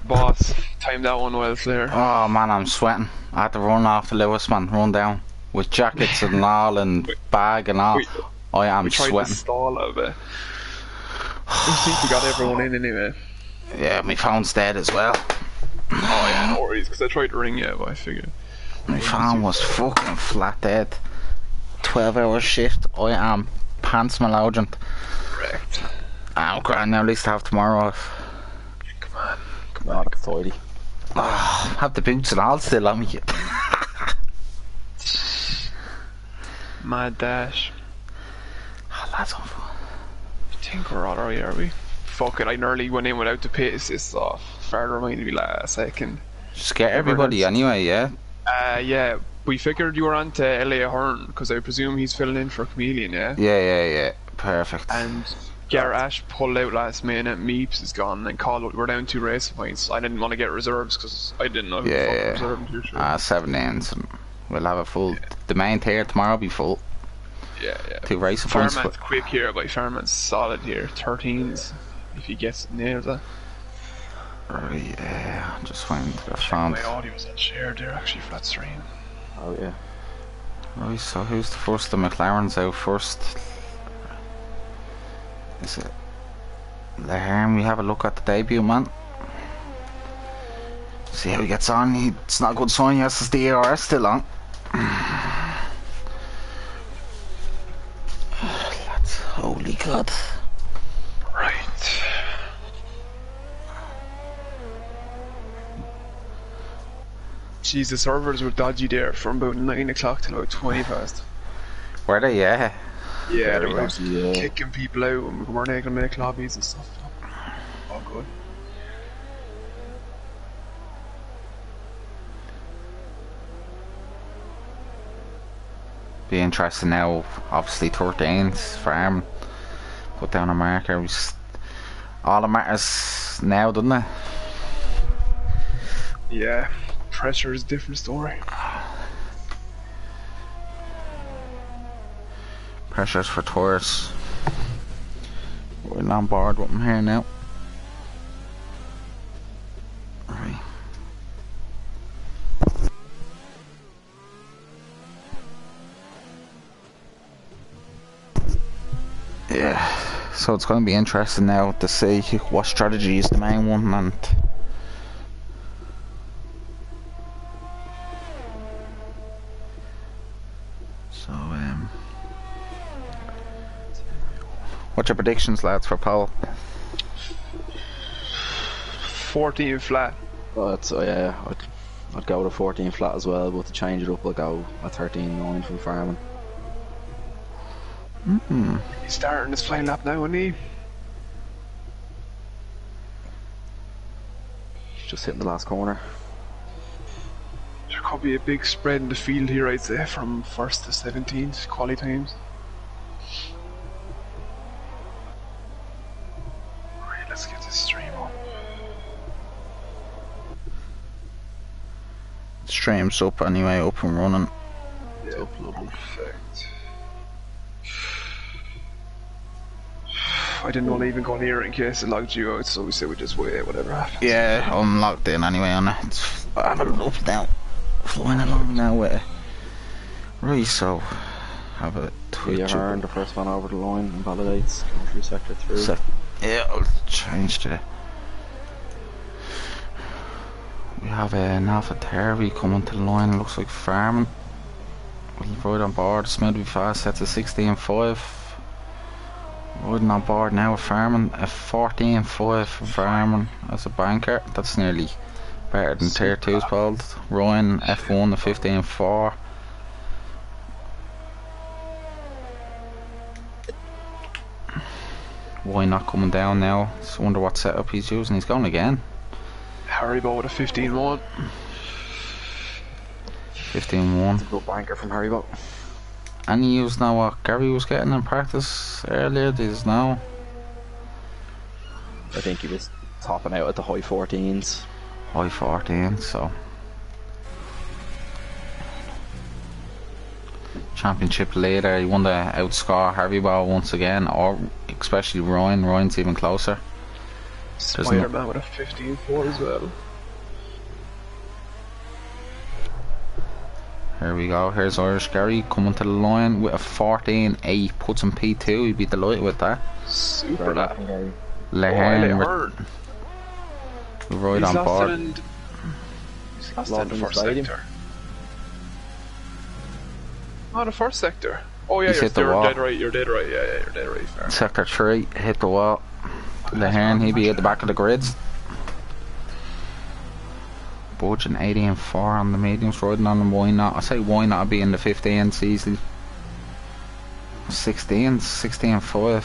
boss. Timed that one well, Flair. Oh man, I'm sweating. I had to run off the Lewis, man, run down with jackets and all and bag and all. I am tried sweating. To stall a bit. I think we got everyone in anyway. Yeah, my phone's dead as well. Oh yeah, no worries, because I tried to ring you, but I figured. My phone was fucking flat dead. 12-hour shift. I am pants malodorant. Correct. I'm grand now, at least I have tomorrow off. Come on, tidy. Oh, have the boots and all still on me. Mad dash. Oh, that's awful. I think we're alright, are we? Fuck it, I nearly went in without the pit assist off. Far reminded me last second. Just get everybody anyway, yeah? Yeah. We figured you were on to L.A. Hearn, because I presume he's filling in for Chameleon, yeah? Yeah. Perfect. And Garash pulled out last minute, Meeps is gone, and Call we're down 2 race points. I didn't want to get reserves, because I didn't know who the fuck reserved here. Sure. 7 ends, and we'll have a full... Yeah. The main tier tomorrow will be full. Yeah. 2 race points. Fairman's quick here, but Fairman's solid here. 13s, if he gets nailed that. Right, yeah, just waiting to get found. My audio's not shared there actually for that stream. Oh yeah. Right, so who's the first? The McLaren's out first. Is it Lahern? We have a look at the debut, man. See how he gets on. It's not a good sign. Yes, it's the ERS still on. Lads, holy God. Right. Jeez, the servers were dodgy there from about 9 o'clock till about 20 past. Were they? Yeah. Yeah, they were kicking people out and we weren't able to make lobbies and stuff. All good. Be interesting now, obviously 13's farm. Put down a marker. All the matters now, doesn't it? Yeah. Pressure is a different story. Pressure's for tourists. We're on board with them here now. Right. Yeah, so it's going to be interesting now to see what strategy is the main one, and what's your predictions, lads, for pole? 14 flat. Yeah, I'd go with a 14 flat as well, but to change it up, I'll go a 13.9 from Farman. He's starting his flying lap now, isn't he? Just hitting the last corner. There could be a big spread in the field here, I'd say, from 1st to 17th, quali times. Right, let's get this stream up. Stream's up anyway, up and running. Yeah, perfect. I didn't want to even go near it in case it logged you out, so we said we'd just wait, whatever happens. Yeah, I'm logged in anyway on it. I have it up now. Flying along now with it. Right, so have a Twitch. Hearn, the first one over the line and validates entry sector 3. Yeah, I'll change to. We have an Alpha Terry coming to the line. It looks like Farming. Right on board. Smith will be fast. That's a 16.5. Riding on board now with Farming. A 14.5 for Farming as a banker. That's nearly better than Tier 2's pulled. Ryan F1 a 15.4. Why not coming down now? Just wonder what setup he's using. He's going again. Haribo with a 15.1. 15.1. Good banker from Haribo. And he used now what Gary was getting in practice earlier. There's now. I think he was topping out at the high 14s. High 14, so. Championship leader. He won the outscore Haribo once again, or especially Ryan. Ryan's even closer. Spider-Man with a 15-4 as well. Here we go, here's Irish Gary coming to the line with a 14-8, puts him P2, he'd be delighted with that. Super lap. Lehern right on board. He's lost in the first sector. Oh, the first sector. Oh yeah, you're dead right, you're dead right, yeah, you're dead right. Fair. Sector 3, hit the wall. Lehern, he'd be at the back of the grids. Budging 18-4 on the mediums, riding on them, why not? I say why not be in the 15s easily. 16-5.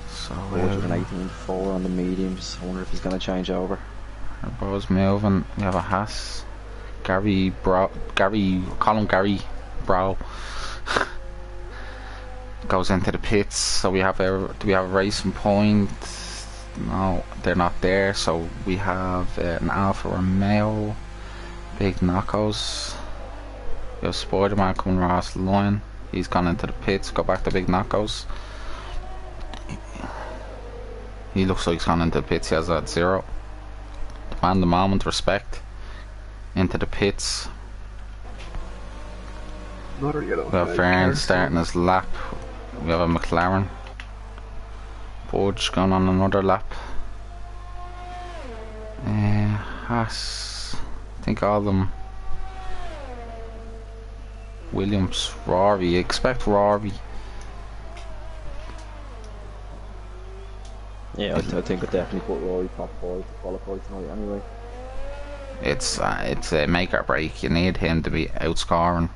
So Budging 18-4 on the mediums. I wonder if he's going to change over. Our ball's moving. We have a Haas. Call him Gary Brow. Goes into the pits, so do we have a racing point? No, they're not there, so we have an Alfa Romeo, Big Knockos. We have Spider-Man coming across the line. He's gone into the pits, go back to Big Knockos. He looks like he's gone into the pits, he has that 0. Demand the moment, respect. Into the pits. Another yellow. We have Vern starting his lap. We have a McLaren. Budge going on another lap. Haas. I think all of them. Williams, Rory. Expect Rory. Yeah, I think I'd definitely put Rory top 5 to qualify tonight anyway. It's a make or break. You need him to be outscoring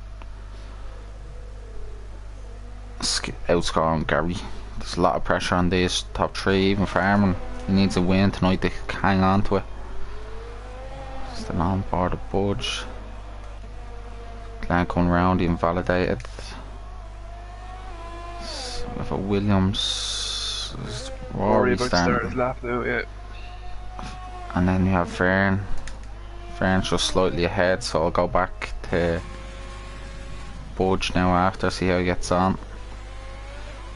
Gary. There's a lot of pressure on this top 3, even Farman. He needs a win tonight to hang on to it. Still on board the Budge. Glenn coming round, he invalidated. So we have a Williams. Rory starting. Lap now, yeah. And then you have Vern. Vern's just slightly ahead, so I'll go back to Budge now after, see how he gets on.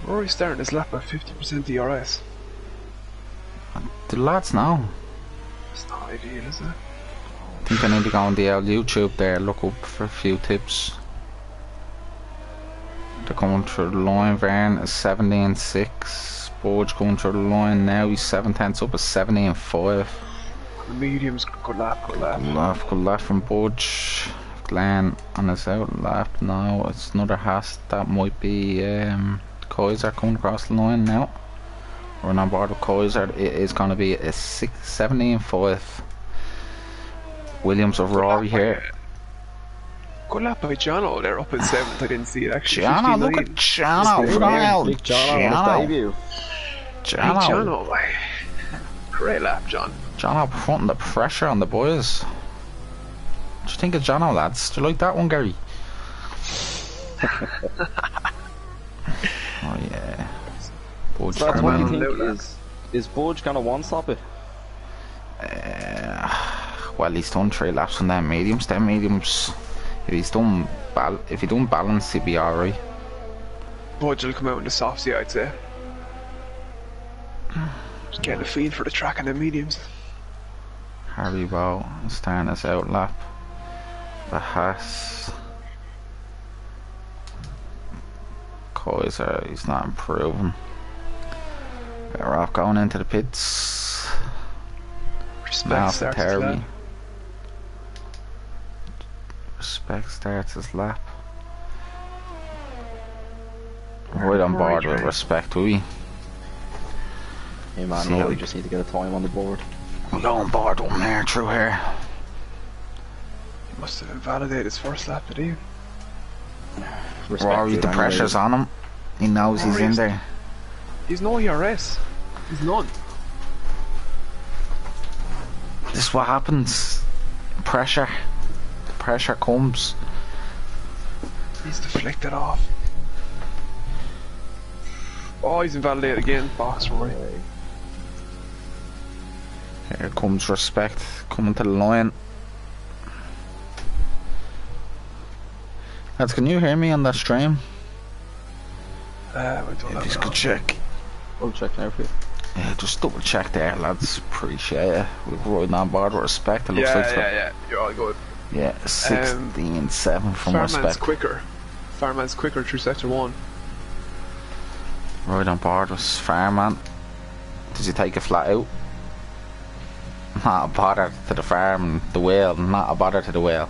Rory's starting his lap at 50% DRS. Do the lads know? It's not ideal, is it? I think I need to go on the YouTube there, look up for a few tips. They're going through the line. Vern is 17-6. Budge going through the line now, he's 7/10 up at 17-5. The mediums, good lap. Good lap from Budge. Glenn on his out lap now. It's another Haas. That might be Kaiser coming across the line now. We're on board with Kaiser. It is going to be a 17-5. Williams of Rory here. Good lap by Jono there up at 7th. I didn't see it actually. Jono, look at Jono. Big Jono on his debut. Jono. Great lap, John. Jono putting the pressure on the boys. What do you think of Jono, lads? Do you like that one, Gary? Oh yeah. Budge, so that's what you think is Budge gonna one-stop it? Well, he's done 3 laps on them mediums. Them mediums, if he don't balance, he'll be alright. Budge will come out in the softy, I'd say. Just getting a feel for the track and the mediums. Haribo starting his out lap. The Haas. Kaiser, he's not improving. Better off going into the pits. Respect starts his lap. Respect starts his lap. Right on board with respect, we. Hey man, no, we just need to get a time on the board. We'll go on board one there, through here. He must have invalidated his first lap, did he? Rory, the pressure's on him. He knows he's in there. He's no ERS. He's none. This is what happens. Pressure. Pressure comes. He's deflected off. Oh, he's invalidated again. Box Rory. Here comes respect coming to the line. Lads, can you hear me on that stream? We don't If you could check. I'll check now for you. Yeah, just double check there, lads. Appreciate it. We're riding on board with respect. It looks like yeah. You're all good. Yeah, 16-7 from Farman's respect. quicker. Farman's quicker through sector 1. Right on board was Farman. Did you take a flat out? Not a bother to the farm, the whale. Not a bother to the whale.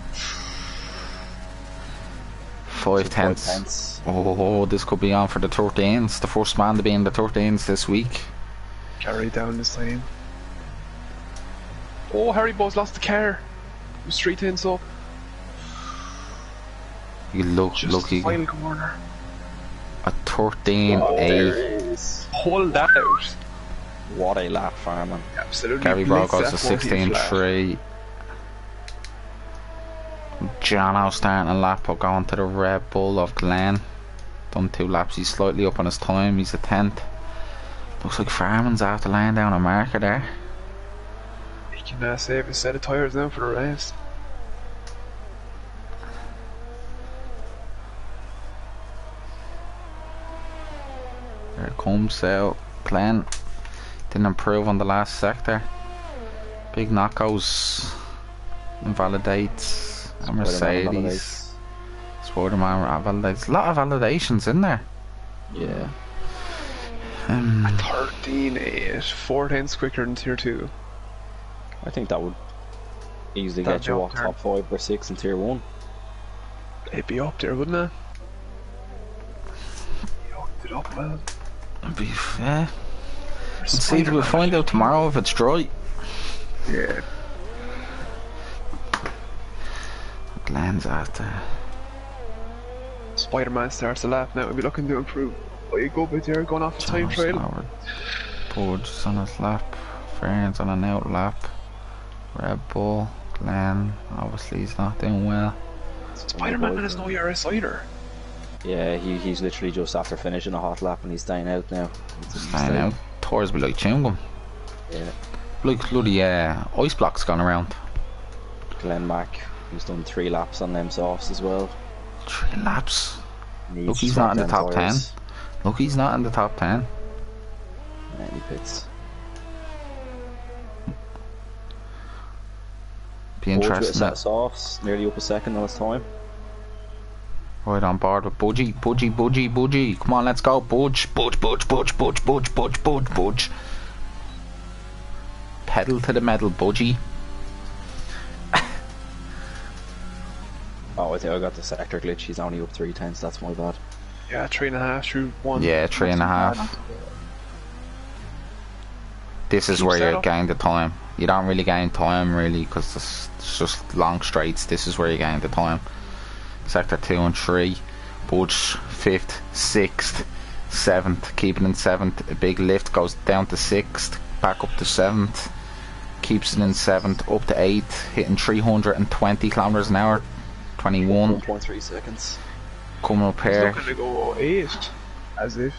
5 tenths. Oh, this could be on for the 13s. The first man to be in the 13s this week. Carry down this time. Oh, Harry Bowes lost the car. He was 3 tenths up. You look Just lucky. final corner. A 13-8. Pull that out. What a lap, Farman. Absolutely. Gary Brown goes to blitz that 16-3. Jono starting a lap up, going to the Red Bull of Glen. Done 2 laps, he's slightly up on his time, he's a 10th. Looks like Farman's after laying down a marker there. He can save a set of tyres now for the race. There it comes out. Glen didn't improve on the last sector. Big knockouts. Invalidates. A Mercedes. Spider-Man validates. A lot of validations in there. Yeah. 13-8. 4 tenths quicker than tier 2. I think that would easily That'd get you be off up there. top 5 or 6 in tier 1. It'd be up there, wouldn't it? You hooked it up well. It'd be fair. Let's see, we'll find out tomorrow if it's dry. Yeah. Glen's after. Spider-Man starts the lap now. We'll be looking to improve. Oh, you go bit there, going off the time trial. Budge's on his lap. Ferns on an out lap. Red Bull. Glen. Obviously he's not doing well. Spider-Man has no ERS either. Yeah, he's literally just after finishing a hot lap and he's staying out now. Staying out. Tours be like chewing gum. Yeah. Like bloody ice blocks gone around. Glenn Mack, who's done 3 laps on them softs as well. 3 laps. Needs Look, he's not in the top 10. tyres. Look, he's not in the top 10. And he pits. Be Budge with a interesting. set of softs, nearly up a second on his time. Right on board with Budgie. Budgie. Come on, let's go. Budge. Pedal to the metal, Budgie. Oh, I think I got the sector glitch. He's only up 3 tenths. That's my bad. Yeah, 3.5 through 1. Yeah, 3.5. This is Keep where that you up. gain the time. You don't really gain time, really, because it's just long straights. This is where you gain the time. Sector 2 and 3. Budge 5th, 6th, 7th. Keeping in 7th. A big lift goes down to 6th. Back up to 7th. Keeps it in 7th. Up to 8th. Hitting 320 kilometers an hour. 21. 1.3 seconds. Coming up He's here. looking to go 8. As if.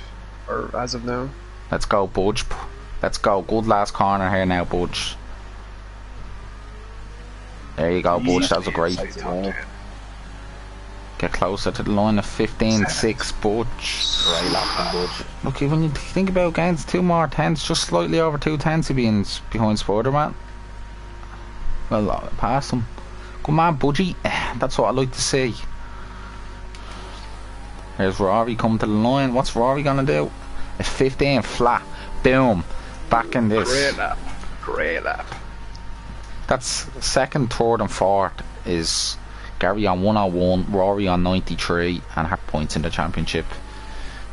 Or as of now. Let's go, Budge. Let's go. Good last corner here now, Budge. There you go, Budge. That was a great. Easily top 10. Get closer to the line of 15-6, Budge. Right lap from Budge. Look, when you think about gains, 2 more tenths, just slightly over 2 tenths, he'd be behind Spider-Man. Well, past him. Come on, Budgie. That's what I like to see. Here's Rory coming to the line. What's Rory gonna do? A 15 flat. Boom. Back in this. Great lap. That's 2nd, 3rd and 4th is Gary on 101, Rory on 93 and have points in the championship.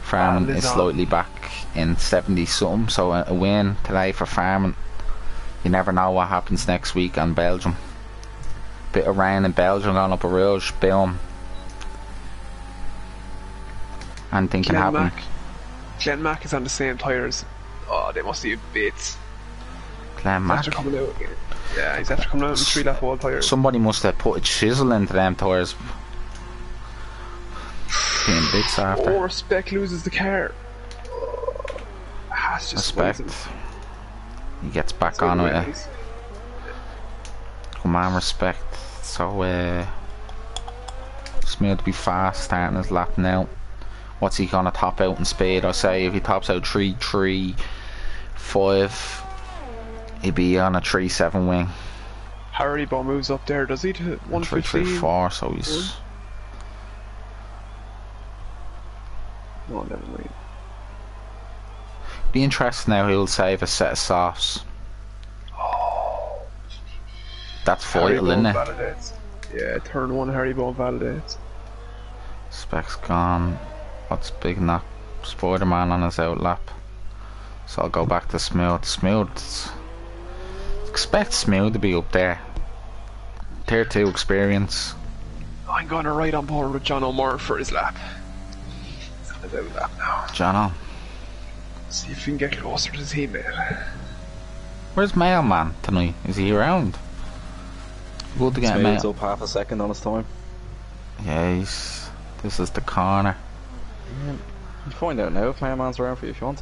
Farman is slightly back in 70 something, so a win today for Farman. You never know what happens next week on Belgium. Bit of rain in Belgium, going up a Rouge, boom. Anything can happen. Glen Mack is on the same tyres. Oh, they must be bits. Glen He's Mack. after coming out again. Yeah, he's after coming out in 3 lap old tyres. Somebody must have put a chisel into them tyres. Being bits after. Oh, Respect loses the car. It's just Respect. poison. He gets back on with it. Come on, Respect. So, Smith to be fast, starting his lap now. What's he gonna top out in speed? I say if he tops out 3.3, 5. He'd be on a 3-7 wing. Haribo moves up there, does he, to 115? 3-3-4, so he's... No, never mind. Be interesting now he'll save a set of softs. Oh. That's vital, isn't it? Validates. Yeah, turn 1 Haribo validates. Specs gone. What's big knock? Spider-Man on his outlap. So I'll go back to Smooth. Smooth. Expect Smooth to be up there. Tier 2 experience. I'm gonna ride on board with John O'More for his lap. He's on his outlap now. Jono. See if we can get closer to the teammate. Where's Mailman tonight? Is he around? Good to get Smooth's Mail. up half a second on his time. Yeah, this is the corner. You can find out now if Mailman's around for you if you want.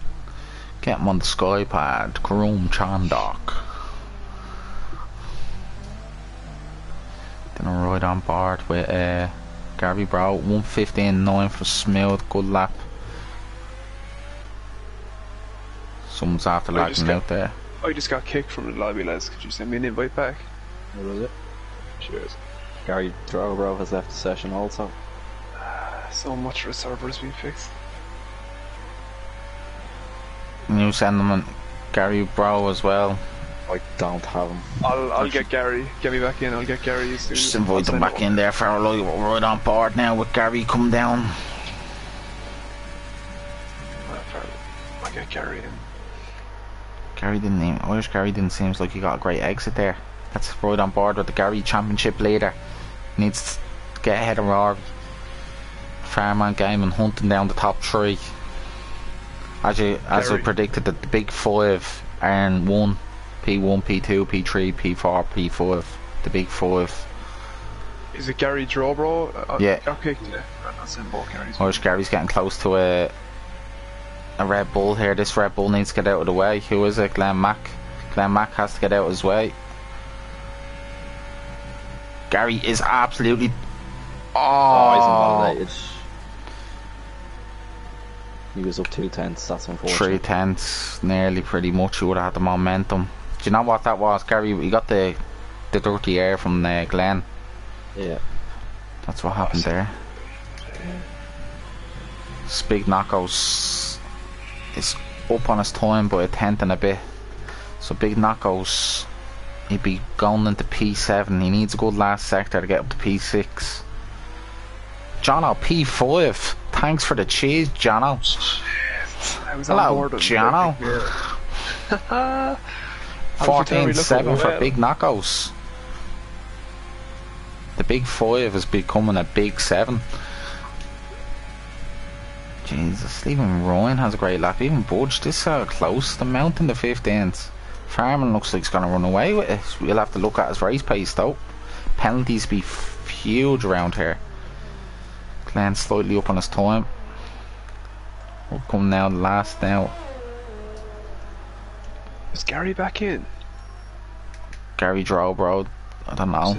Get him on the Skypad. Karoom Chandok. Then I ride on board with Gary Bro. 1:15.9 for Smooth. Good lap. Someone's after lagging out there. I just got kicked from the lobby, lads. Could you send me an invite back? What was it? Cheers. Gary Drogobro has left the session also. So much for the servers being fixed. And you send them Gary Bro as well. I don't have him. I'll get Gary. Get me back in. I'll get Gary as soon as Just invite them back in there for a right on board now with Gary come down. I'll get Gary in. Irish Gary didn't seem like he got a great exit there. That's right on board with the Gary Championship leader. Needs to get ahead of Rory. Farman game and hunting down the top 3. As I predicted, that the big 5 earn 1. P1, P2, P3, P4, P5. The big 5. Is it Gary Drobro? Yeah. Okay. Yeah. That's in both Garys. Irish Gary's getting close to a Red Bull here. This Red Bull needs to get out of the way. Who is it? Glenn Mack. Glenn Mack has to get out of his way. Gary is absolutely... Oh, he's invalidated. He was up 2/10, that's unfortunate. 3/10, nearly pretty much. He would have had the momentum. Do you know what that was, Gary? He got the dirty air from Glenn. Yeah. That's what happened there. Big Knockos is up on his time by a tenth and a bit. So Big Knockos, he'd be going into P7. He needs a good last sector to get up to P6. Jono, P5. Thanks for the cheese, Jono. Hello, Jono. 14-7 for Big Knockos. The big 5 is becoming a big 7. Jesus, even Ryan has a great lap. Even Budge, this is so close. The mountain, the 15th. Farman looks like he's going to run away with it. We'll have to look at his race pace though. Penalties be huge around here. Glenn slightly up on his time. We'll come now the last now. Is Gary back in? Gary Drobro, I don't know.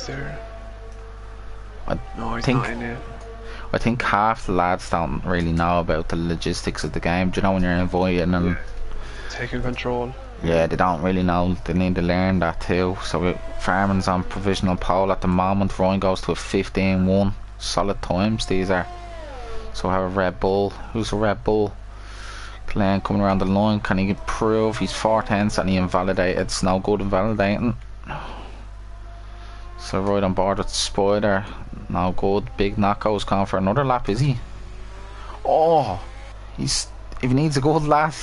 There. No, he's not in yet. I think half the lads don't really know about the logistics of the game. Do you know when you're inviting and taking control? Yeah, they don't really know. They need to learn that too. So Farman's on provisional pole at the moment. Ryan goes to a 15-1. Solid times these are. So I have a Red Bull. Who's a Red Bull? Glenn coming around the line. Can he prove he's 4/10 and he invalidated? It's no good invalidating. So right on board with Spider. No good. Big Knocko's gone for another lap, is he? Oh, if he needs a good last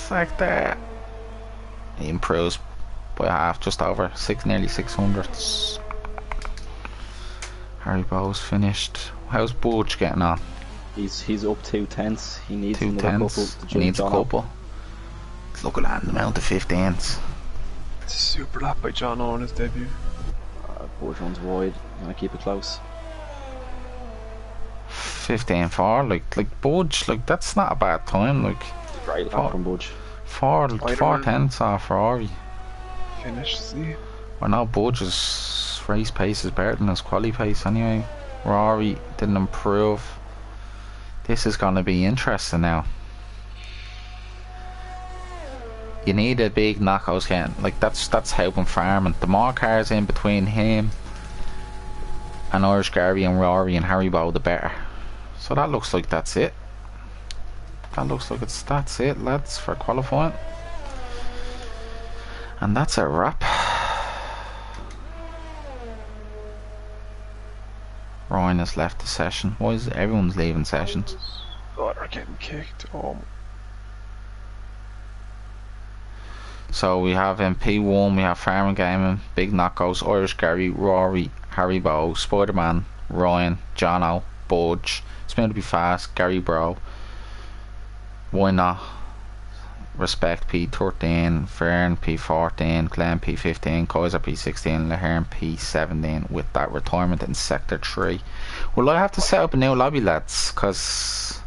sector, he improves by half, just over nearly 600. Harry Bowes finished. How's Butch getting on? He's up 2/10. He needs 2/10. He needs a couple. Look at that, the amount of 15s. It's a super lap by John on his debut. Butch runs wide. Gonna keep it close. 15-4, like Budge, like that's not a bad time. Like great lap from Budge. 4/10 off Ferrari. Finished, see. Well, now Budge's race pace is better than his quali pace anyway. Rory didn't improve. This is going to be interesting now. You need a big knockouts count. Like that's helping farming. The more cars in between him and Irish Gary and Rory and Haribo, the better. So that looks like that's it. That looks like that's it, lads, for qualifying. And that's a wrap. Ryan has left the session. Why is everyone's leaving sessions? God, they're getting kicked. Oh. So we have in P1, we have Farming Gaming, Big Knockouts, Irish Gary, Rory, Haribo, Spider-Man, Ryan, Jono, Budge, Smith to be fast, Gary Bro, Why Not, Respect P13, Fern P14, Glenn P15, Kaiser P16, Lahern P17 with that retirement in Sector 3. Well, I have to set up a new lobby, lads, because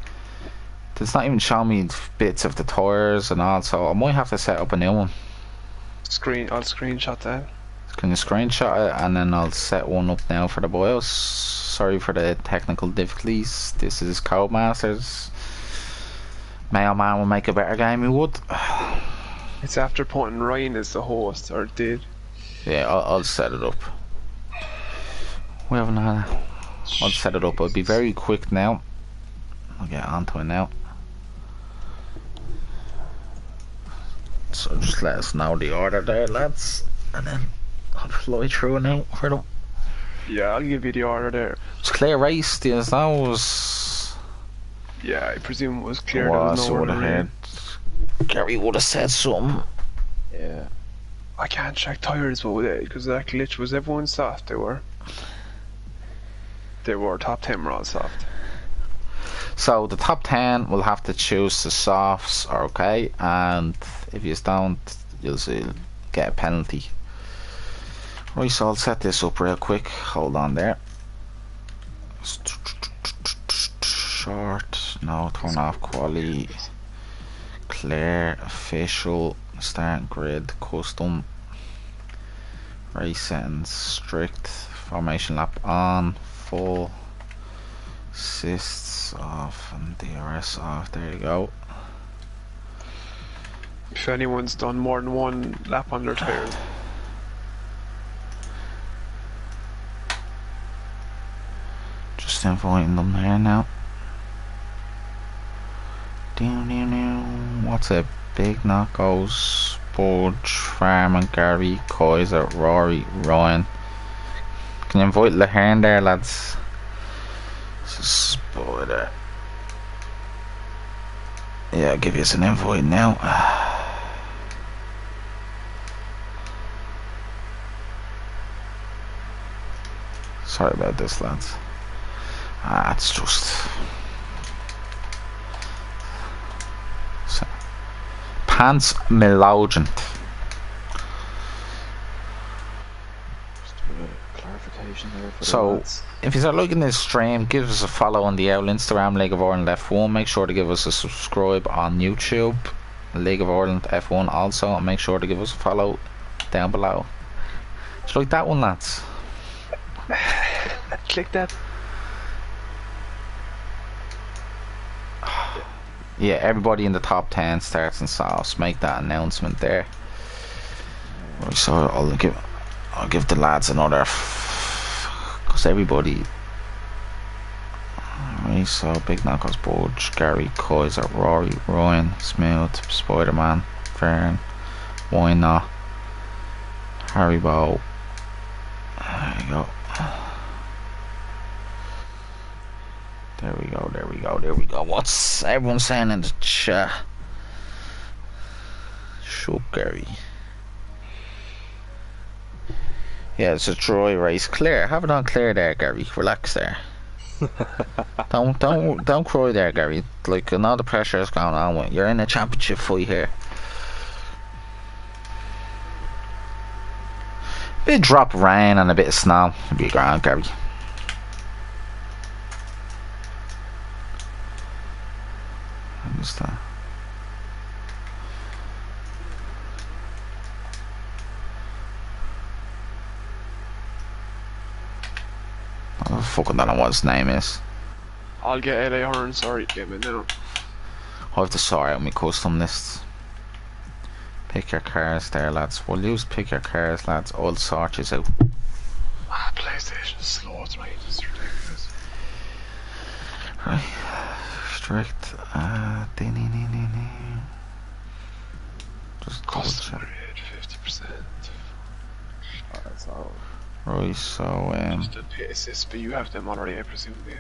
it's not even showing me bits of the tyres and all, so I might have to set up a new one. I'll screenshot that. Can you screenshot it and then I'll set one up now for the BIOS. Sorry for the technical difficulties. This is Codemasters. Mailman will make a better game, he would. It's after putting Ryan as the host, or did. Yeah, I'll set it up. We haven't had it. I'll set it up. I'll be very quick now. I'll get onto it now. So just let us know the order there, lads, and then I'll fly through it now for them. Yeah, I'll give you the order there. It's clear race, that was. Yeah, I presume it was clear. Was would have heard. Gary would have said something. Yeah. I can't check tires, but because that glitch was everyone soft. They were top 10 were all soft. So the top 10 will have to choose the softs, okay, and if you don't, you'll get a penalty. Right, so I'll set this up real quick. Hold on there. Short, no, turn off quality. Clear, official, start grid, custom. Race settings, strict, formation lap on, full, assists off, and DRS off. There you go. If anyone's done more than one lap on their tires. Just inviting them there now. What's a Big Knockouts, Budge, Farman, Gary, Kaiser, Rory, Ryan. Can you invite Lahern there, lads? Spider. Yeah, I'll give you an invite now. Sorry about this, lads. It's just Pants Melogent. Just a clarification there for so the lads. If you are liking this stream, give us a follow on the Instagram League of Ireland F1. Make sure to give us a subscribe on YouTube League of Ireland F1 also, and make sure to give us a follow down below. Just like that one, lads. Click that. Yeah, everybody in the top 10 starts in sauce. Make that announcement there. Right, so I'll give the lads another, because everybody. Right, so Big Knockouts, Budge, Gary, Kaiser, Rory, Ryan, Smooth, Spider-Man, Fern, Why Not, Haribo. There you go. There we go, there we go, there we go. What's everyone saying in the chat? Shut Gary. Yeah, it's a Troy race. Clear. Have it on clear there, Gary. Relax there. don't cry there, Gary. Like, all the pressure is going on with. You're in a championship fight here. Bit of drop of rain and a bit of snow. It'll be grand, Gary. Understand. I fucking don't know what his name is. I'll get LA Horn, sorry, give it now. I have to sort out my custom lists. Pick your cars there, lads. We'll use pick your cars, lads. I'll sort you out. PlayStation is slow tonight. It's ridiculous. Right. Strict. Just Custom grade 50%. That's all. Right, so Just a pit assist, but you have them already, I presume. Yeah.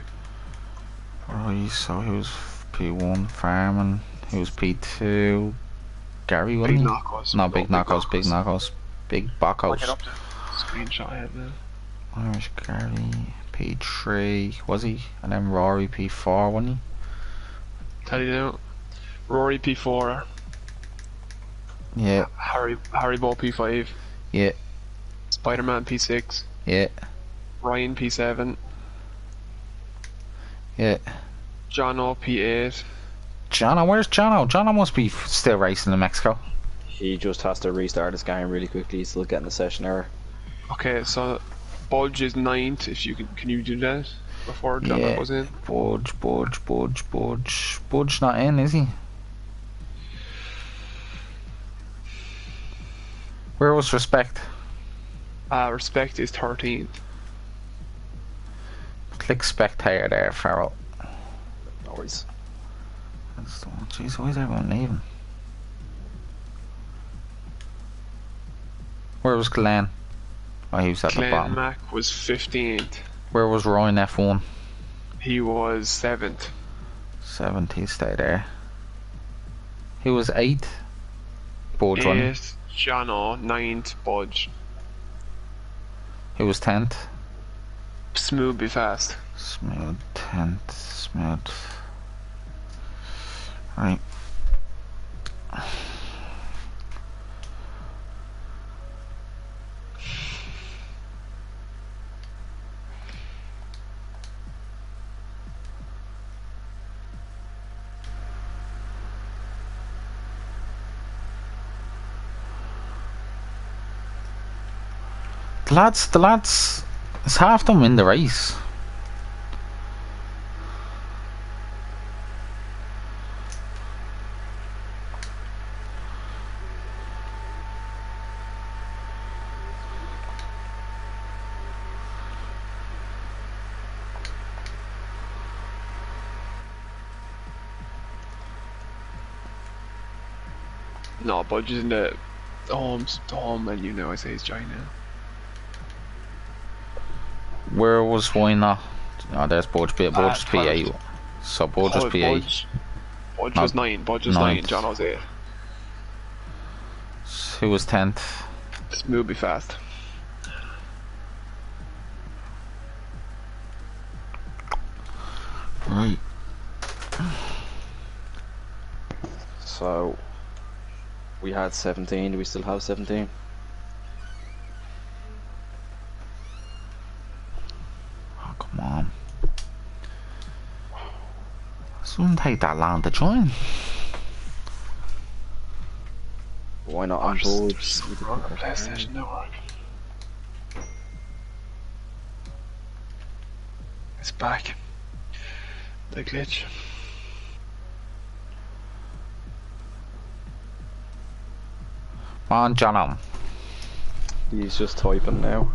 right, so who's P1 farming? Who's P2? Gary, wasn't Big he? knockouts. No, big knockouts, big knockouts. Big I'll bockouts. get up the screenshot I have now. Irish Gary, P3, was he? And then Rory P4, wasn't Tell you now. Rory P4. he? Yeah, Harry Ball P5. yeah, Spider-Man P6. yeah, Ryan P7. yeah. Jono P8. Jono, where's Jono? Jono must be still racing in Mexico. He just has to restart his game really quickly. He's still getting the session error. Okay, so Budge is 9th. If you can you do that before Jono Yeah. goes in? Budge not in, is he? Where was Respect? Respect is 13th. Click spectator there, Farrell. No worries. Jeez, why is everyone leaving? Where was Glenn? Oh, he was at the Glenn bottom. Mack was 15th. Where was Ryan F1? He was 7th. 70, stay there. He was 8th. Budge, wasn't 8th, Jono. 9th, Budge. he? He was 10th. Smooth be fast. Smooth, 10th, smooth. Right. The lads, it's half them in the race. No, Budge is in the home menu now. I say he's joining now. Where was why not? Oh, there's Budge P8. So Budge was P8. Budge was 9. Budge was 9. John was 8. Who was 10th? Smooth be fast. Right. So we had 17. Do we still have 17? Oh, come on. This wouldn't take that long to join. Why not on board? PlayStation Network. It's back. The glitch. Come on, John. He's just typing now.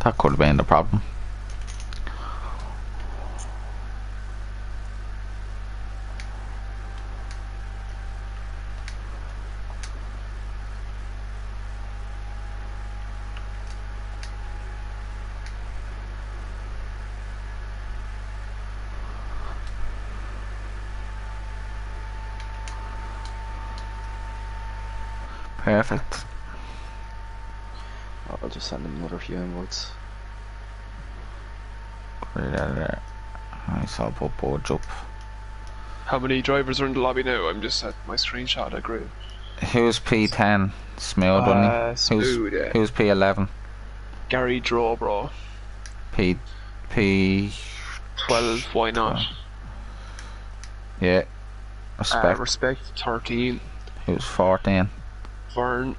That could have been the problem. Perfect. I'll just send him another few invites. Right out of there. Nice, I'll put Budge up. How many drivers are in the lobby now? I'm just at my screenshot. I agree. Who's P10? Smooth, wasn't he? Smooth, yeah. Who's P11? Gary Drawbro. P 12. Why not? Yeah. Respect. Respect 13. Who's 14? Vern.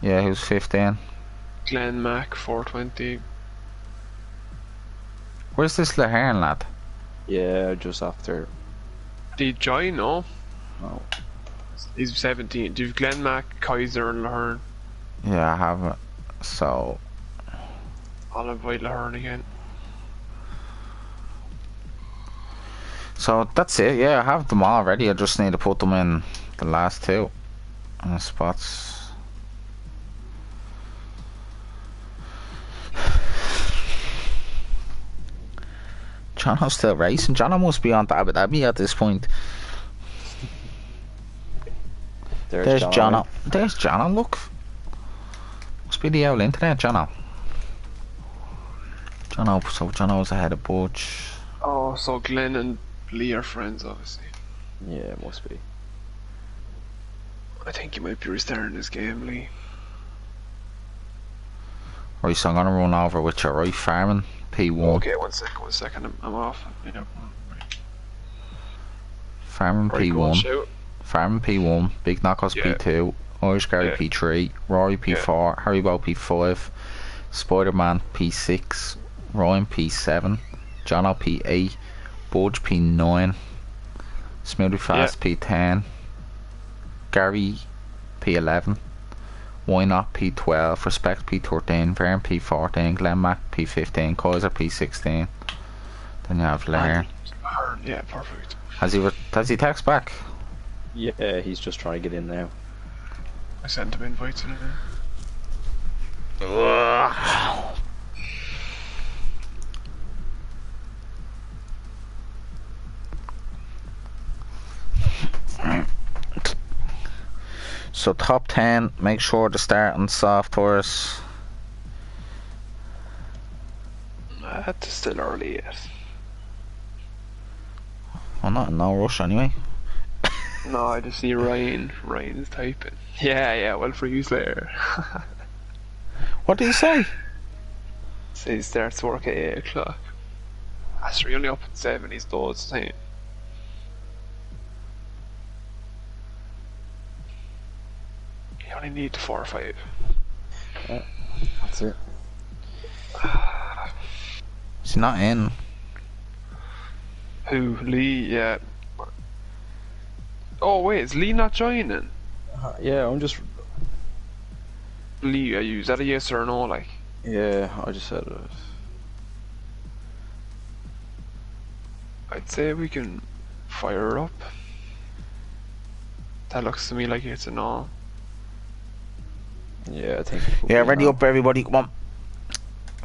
Yeah, who's 15? Glenn Mack 420. Where's this Lahern lad? Yeah, just after. Did Joy? No. Oh. He's 17. Do you have Glenn Mack, Kaiser, and Lahern? Yeah, I haven't. So, I'll invite Lahern again. so that's it. Yeah, I have them already. I just need to put them in the last two spots. Jono's still racing. Jono must be on Abu Dhabi at this point. There's Jono. There's Jono, look. Must be the old internet, Jono. So Jono's ahead of Butch. Oh, so Glenn and Lee are friends, obviously. Yeah, it must be. I think he might be restarting his game, Lee. Right, so I'm gonna run over with you, right? Farming, P1. Okay, one second, I'm off. Yeah. Farming Right, go on, P1. shout. Farming P1. Big Knuckles Yeah. P2. Irish Gary Yeah. P3. Rory P4. Haribo P5. Spider-Man P6. Ryan P7. Jono P8. Budge P9. Smoothie Fast P10. Gary P11. Why Not P12. Respect P13. Vern P14. Glenn Mack P15. Kaiser P16. Then you have Lahern. Yeah, perfect. Has he text back? Yeah, he's just trying to get in now. I sent him invites and everything. So top 10, make sure to start on soft tours. It's still early yet. Well, not in no rush anyway. No, I just see Ryan. Ryan's typing. Yeah, well for you later. What did he say? So he starts work at 8 o'clock. That's really up at 7, he's loads of time. You only need 4 or 5. Yeah, that's it. He's not in. Who? Lee? Yeah. Oh wait, is Lee not joining? Yeah, I'm just. Lee, are you? Is that a yes or a no? Like? Yeah, I just said it. I'd say we can fire her up. That looks to me like it's a no. Yeah, I think. Yeah, ready up everybody, come on.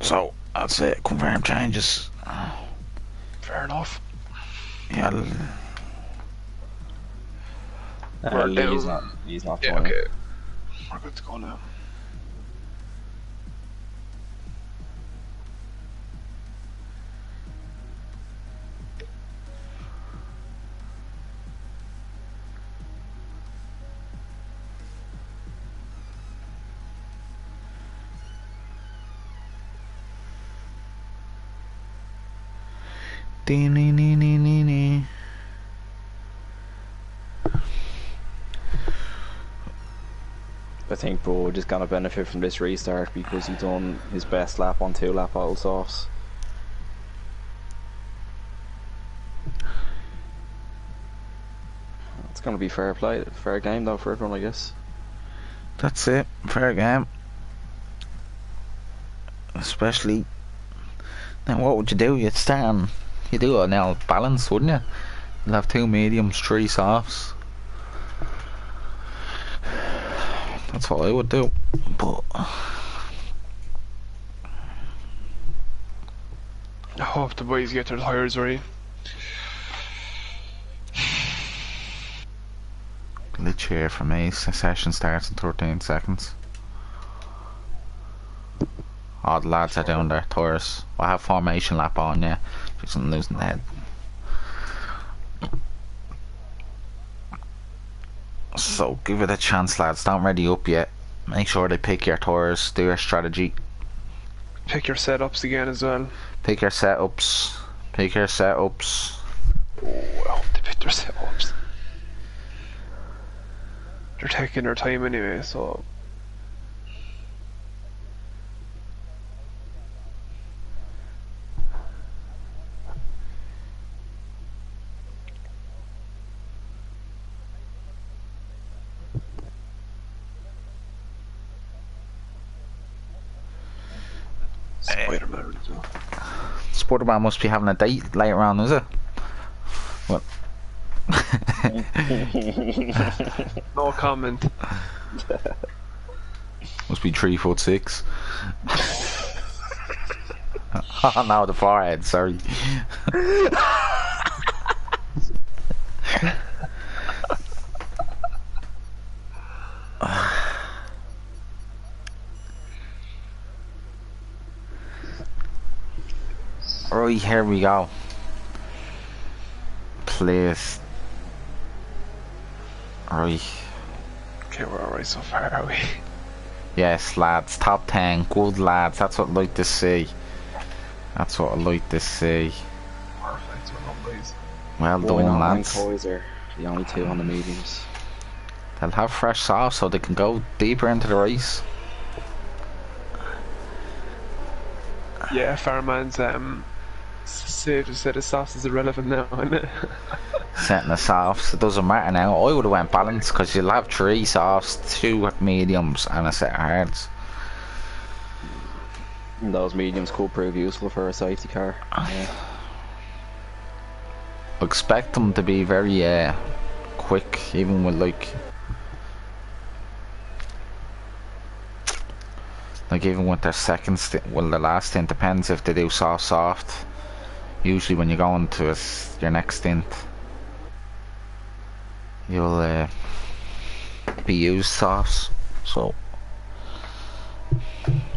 So, that's it, confirm changes. Fair enough. Yeah, We're Lee's down. he's not Yeah, joining. okay. We're good to go now. Dee-nee-nee-nee-nee-nee. I think Bode is gonna benefit from this restart because he done his best lap on 2 lap all softs. It's gonna be fair play, fair game though for everyone, I guess. That's it, fair game. Especially, now what would you do? You'd stand, you do a now balance, wouldn't you? You'll have 2 mediums, 3 softs. That's what I would do, but I hope the boys get their tires ready. glitch here for me. Session starts in 13 seconds. Oh, the lads are doing their tours. I have formation lap on, yeah. Just losing the head. So give it a chance, lads. Don't ready up yet. Make sure they pick your tours, do your strategy. Pick your setups again as well. Pick your setups. Pick your setups. Oh, I hope they pick their setups. They're taking their time anyway, so Spider-Man must be having a date later on, is it? What? No comment. Must be 3'6". Oh no, the forehead, sorry. Right, here we go. Please. Right. Okay, we're alright so far, are we? Yes, lads. Top 10. Good lads. That's what I'd like to see. That's what I'd like to see. Perfect, we're on, boys. Well done, lads. Toys are the only two on the mediums. They'll have fresh sauce so they can go deeper into the race. Yeah, Farman's saved a set of sauce is irrelevant now, isn't it? Setting the softs, it doesn't matter now. I would have went balanced because you'll have 3 softs, 2 mediums and a set of hards. And those mediums could prove useful for a safety car. Yeah. I expect them to be very quick, even with like even with their second stint, well the last stint, depends if they do soft. Usually when you go into your next stint, you'll be used softs. So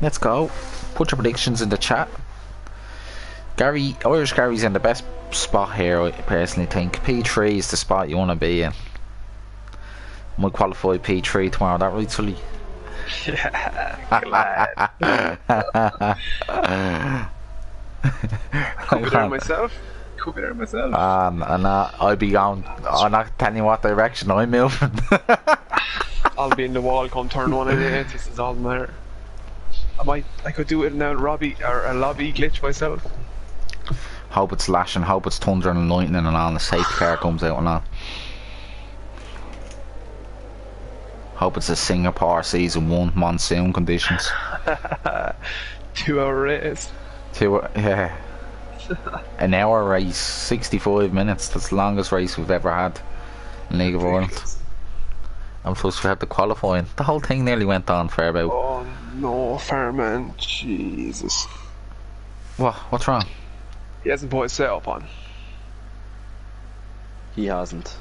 let's go. Put your predictions in the chat. Irish Gary's in the best spot here, I personally think. P3 is the spot you want to be in. Might qualify P3 tomorrow, that right, Sully? Yeah, could be there myself. Could be there myself. And I'll be going. I'm not telling you what direction I'm moving. I'll be in the wall come turn 188. This is all that matter. I could do it now, Robbie or a lobby glitch myself. Hope it's lashing. Hope it's thunder and lightning and all. The safety car comes out and all. Hope it's a Singapore season 1 monsoon conditions. 2 hour race. Yeah. An hour race, 65 minutes. That's the longest race we've ever had in League of Ireland. And plus we had the qualifying. The whole thing nearly went on for about... Oh no, Fairman. Jesus. What? What's wrong? He hasn't put his setup on. He hasn't.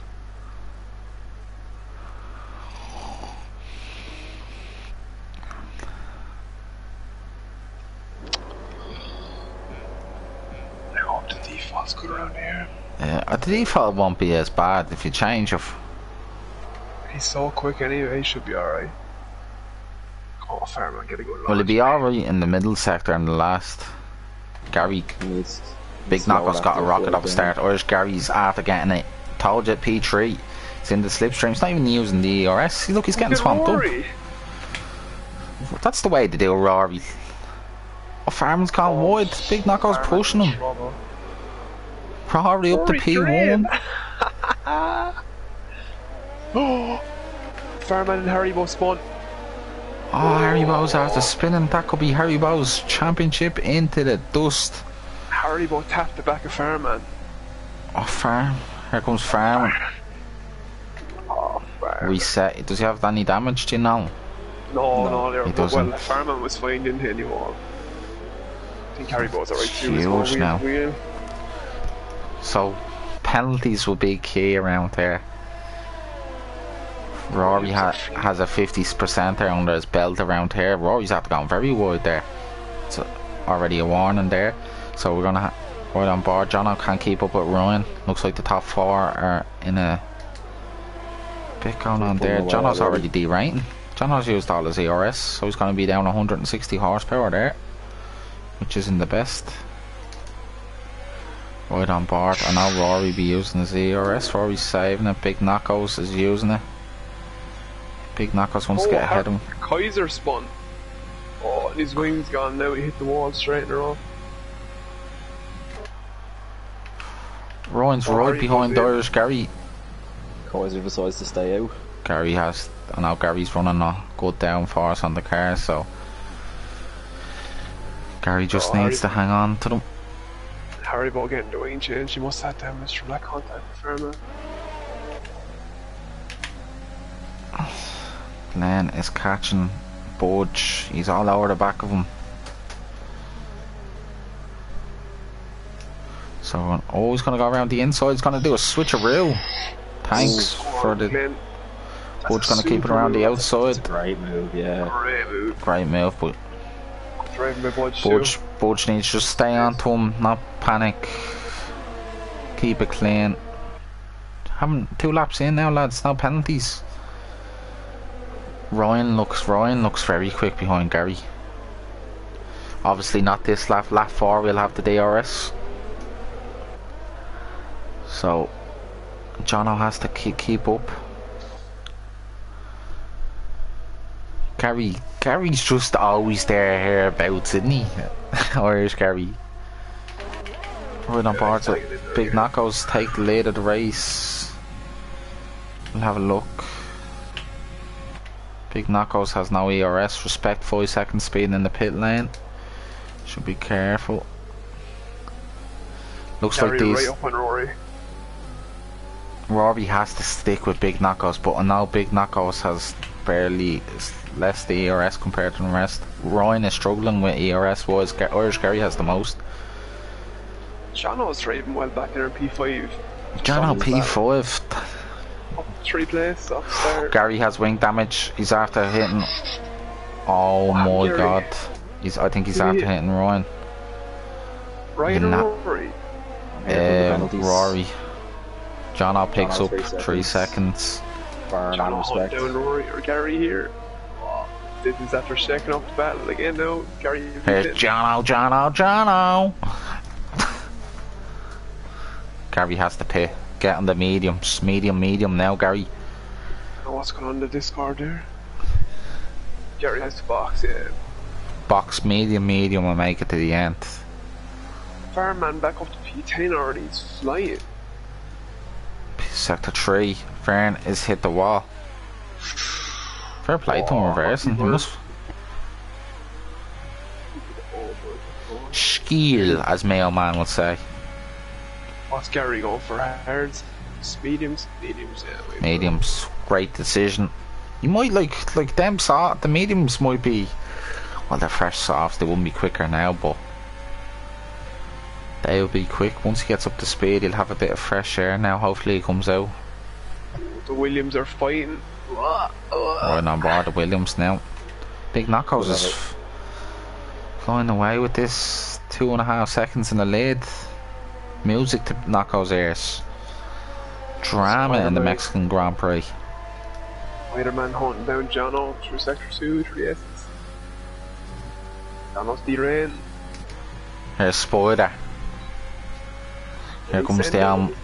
I hope the default's good around here. The default won't be as bad if you change it. He's so quick anyway, he should be alright. Oh, Fairman, get a good launch. Will he be alright in the middle sector and the last? Gary, Big Knocko's got a rocket up start. Irish Gary's after getting it. Told you, P3. It's in the slipstream. It's not even using the ERS. See, look, he's getting swamped up. That's the way to do a Rory. Oh, Farman's gone wide. Big Knocko's pushing him. Rory up to P1. Oh, Farman and Haribo spun. Oh, Haribo's after spinning. That could be Haribo's championship into the dust. Haribo tapped the back of Farman. Oh, here comes Farman. Oh, Farman. Reset. Does he have any damage, do you know? No, he doesn't. Well, Farman was fine, didn't he, anymore? I think Haribo's alright too. Huge now. So, penalties will be key around there. Rory has a 50% there under his belt around here. Rory's after going very wide there. It's already a warning there. So we're going to right on board. Jono can't keep up with Ryan. Looks like the top 4 are in a bit going on there. Jono's already derating. Jono's used all his ERS, so he's going to be down 160 horsepower there, which isn't the best. Right on board. I know Rory be using his ERS. Rory's saving it. Big Knockos is using it. Big Knockos wants to get ahead of him. Kaiser spun. Oh, and his wing's gone now. He hit the wall straight in a row. Ryan's right behind Irish Gary. Kaiser decides to stay out. Gary has... I know Gary's running a good downforce on the car, so... Gary just needs to hang on to them. Haribo getting the wing change. He must have damage from that contact with Fairman. Glenn is catching Budge. He's all over the back of him. So, oh, he's going to go around the inside. He's going to do a switcheroo. Thanks for the... Glenn. Budge going to keep it around the outside. Great move, yeah. Great move. Great move, but Driving by Budge Budge needs to just stay on to him, not panic. Keep it clean. Having 2 laps in now, lads, no penalties. Ryan looks very quick behind Gary. Obviously not this lap. Lap 4 we'll have the DRS. So Jono has to keep up. Gary's just always there hereabouts, isn't he? Irish Gary. Right on board, so Big Knockos take the lead of the race. We'll have a look. Big Knockos has no ERS. Respect 5 second speed in the pit lane. Should be careful. Looks Gary like these. Right up on Rory. Rory has to stick with Big Knockos, but I know Big Knockos has barely less the ERS compared to the rest. Ryan is struggling with ERS, whereas Irish Gary has the most. Jono's driving well back there in P5. Jono P5. Up 3 places, up there. Gary has wing damage. He's after hitting. Oh my Gary. god. I think he's after hitting Ryan. Ryan or Rory? Rory. Jono picks up 3 seconds. seconds. Far Jono respect. down Rory or Gary here. This is after shaking up the battle again now. Gary. Here's Jono. Gary has to pit. Get on the mediums. Medium now, Gary. I don't know what's going on in the Discord there. Gary has to box, yeah. Box medium and make it to the end. Fireman back up to P10 already. He's flying. Sector 3. Fern is hit the wall. Fair play to him reversing. He must. Skill, as Mayo Man would say. What's Gary going for? Hards? Mediums? Mediums, yeah. Mediums, great decision. You might like them soft. The mediums might be, well, they're fresh softs. They wouldn't be quicker now, but they'll be quick. Once he gets up to speed, he'll have a bit of fresh air. Now, hopefully, he comes out. The Williams are fighting. Right on board the Williams now. Big Knockos is flying away with this. 2.5 seconds in the lead. Music to Knockos' ears. Drama in the Mexican Grand Prix. Spider-Man hunting down Jono through Sector 2, through the S's. Jono's D-Rain. Here's Spider. Here comes the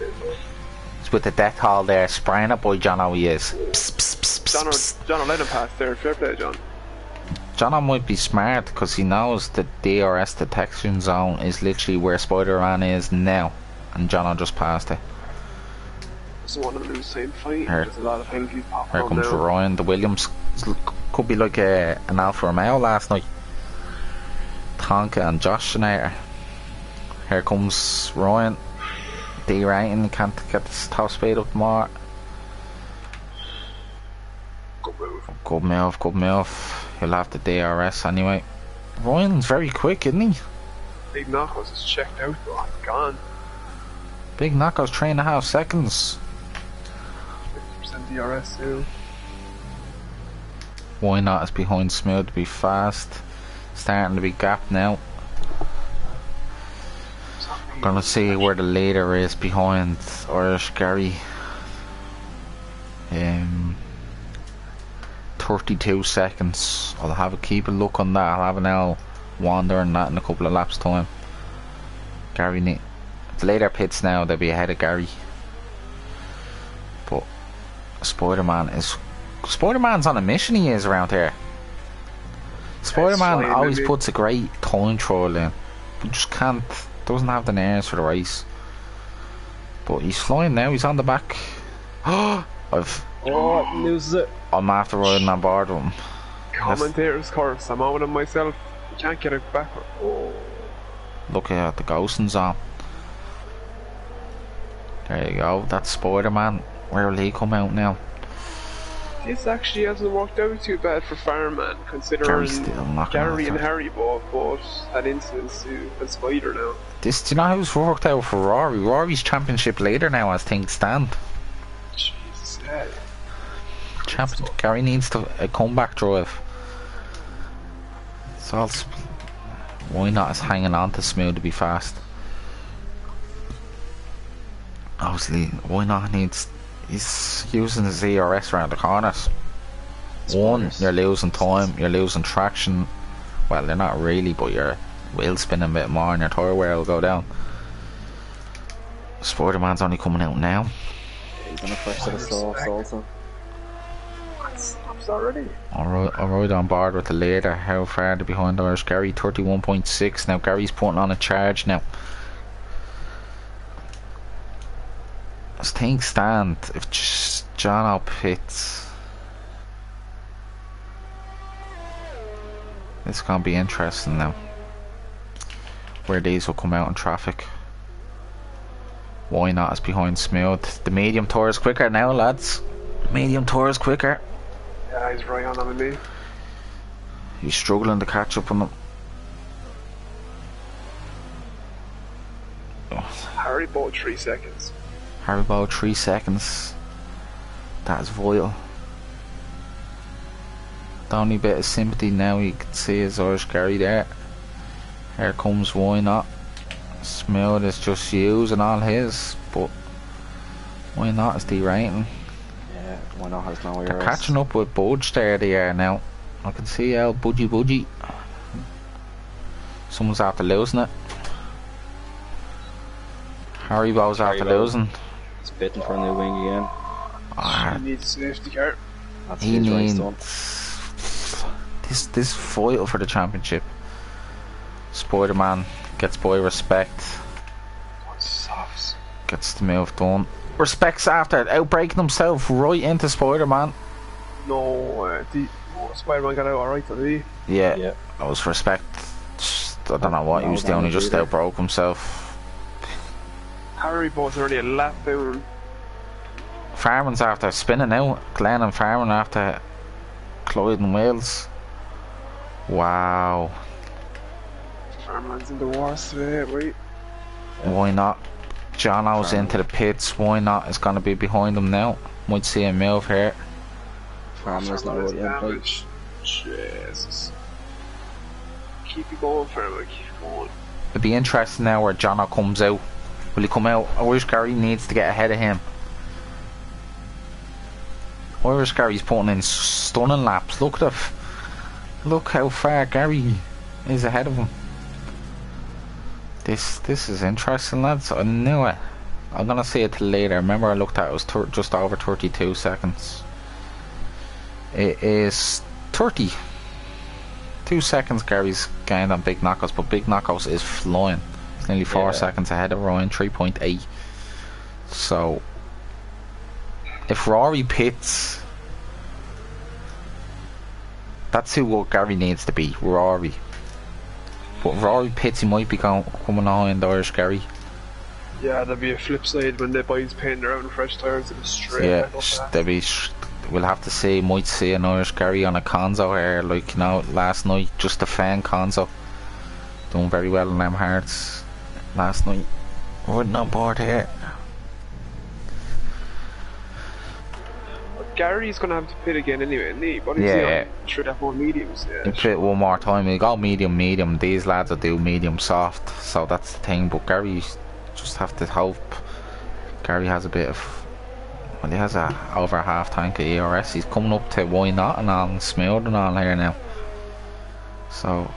He's with the death hall there, spraying it by Jono. He is. Jono let him pass there. Fair play, John. Jono might be smart because he knows that DRS detection zone is literally where Spider-Man is now, and Jono just passed it. Doesn't want to lose the same fight. Here. There's a lot of penalties popping Here up comes now. Ryan. The Williams could be like an Alfa Romeo last night. Tonka and Josh Schneider. Here comes Ryan. D-rating, can't get the top speed up more. Good move. Good move. He'll have the DRS anyway. Ryan's very quick, isn't he? Big Knockos is checked out. Oh, gone. Big Knockos 3.5 seconds. 50% DRS too. Why not? Is behind Smooth to be fast. Starting to be gapped now. Gonna see where the leader is behind Irish Gary. 32 seconds. I'll have a keep a look on that. I'll have an L wandering that in a couple of laps time. Gary the later pits now, they'll be ahead of Gary. But Spider-Man's on a mission. He is around here. Spider-Man always puts a great time trial in, but just doesn't have the nerves for the race. But he's flying now. He's on the back. Loses it. I'm after riding on board with him. Commentators curse. I'm on with him myself. You can't get it back. Oh. Look at the ghosting's on. There you go. That's Spider-Man. Where will he come out now? This actually hasn't worked out too bad for Fireman, considering Gary's still knocking Gary and after. Harry both had incidents to and Spider now. Do you know who's worked out for Rory? Rory's championship leader now as things stand. Jesus, yeah. Gary needs a comeback drive. So why not is hanging on to Smooth to be fast? Obviously, why not he's using his ERS around the corners. One, you're losing time, you're losing traction. Well, you're not really, but your wheel spinning a bit more and your tyre wear will go down. Spider-Man's only coming out now. He's on the first set of softs also. Stops already. I'm right on board with the leader. How far are they behind Irish Gary? 31.6 now. Gary's putting on a charge now. As things stand, if Jono pits, it's gonna be interesting now. Where these will come out in traffic. Why not is behind Smooth. The medium tour is quicker now, lads. Medium tour is quicker. Yeah, he's right on me. He's struggling to catch up on them. Harry bought 3 seconds. Haribo 3 seconds. That is vital. The only bit of sympathy now you can see is Irish Gary there. Here comes Why Not. Smooth is just using all his, but Why Not is derating. Yeah, Why Not has no They're ERS. catching up with Budge there, they are now. I can see how Budgie. Someone's after losing it. Haribo's after Haribo. losing. He's bidding for a new wing again. Ah, He needs a safety car. That's he his race needs done. this vital for the championship. Spider-Man gets by respect, Softs. gets the move done. Respects after outbreaking himself right into Spider-Man. No, Spider-Man got out alright, did he? Yeah, Yeah. that was respect. I don't know what he was doing, he just outbroke himself. Harry bought already a lap down. Farman's after spinning out. Glenn and Farman after Clyde and Wales. Wow. Fireman's in the wars today, wait. Why Not? Jono's into the pits. Why Not is going to be behind him now. Might see a move here. Farmer's not out yet, right? damage. Jesus. Keep it going, Fireman, keep it going. It'll be interesting now where Jono comes out. Will he come out? Irish Gary needs to get ahead of him. Irish Gary's putting in stunning laps. Look how far Gary is ahead of him. This is interesting, lads. I knew it. I'm gonna see it till later. Remember I looked at it was just over 32 seconds. It is 32 seconds Gary's gained on Big Knockouts, but Big Knockouts is flying. It's nearly 4 seconds ahead of Ryan, 3.8. So if Rory pits, that's who Gary needs to be, Rory. But if Rory pits, he might be coming behind Irish Gary. Yeah, there'll be a flip side when the boys paint their own fresh tyres and straight Yeah, back up fast. there'll be. We'll have to see. Might see an Irish Gary on a Conzo here, like last night, just a fan Conzo, doing very well in them hearts last night. Riding on board here. But Gary's gonna have to pit again anyway, isn't he? But he's Yeah. should have more mediums. Yeah. You pit one more time. We got medium. These lads will do medium soft, so that's the thing. But Gary just have to hope. Gary has a bit of. Well, he has over a half tank of ERS. He's coming up to Why Not and all and Smooth and all here now. So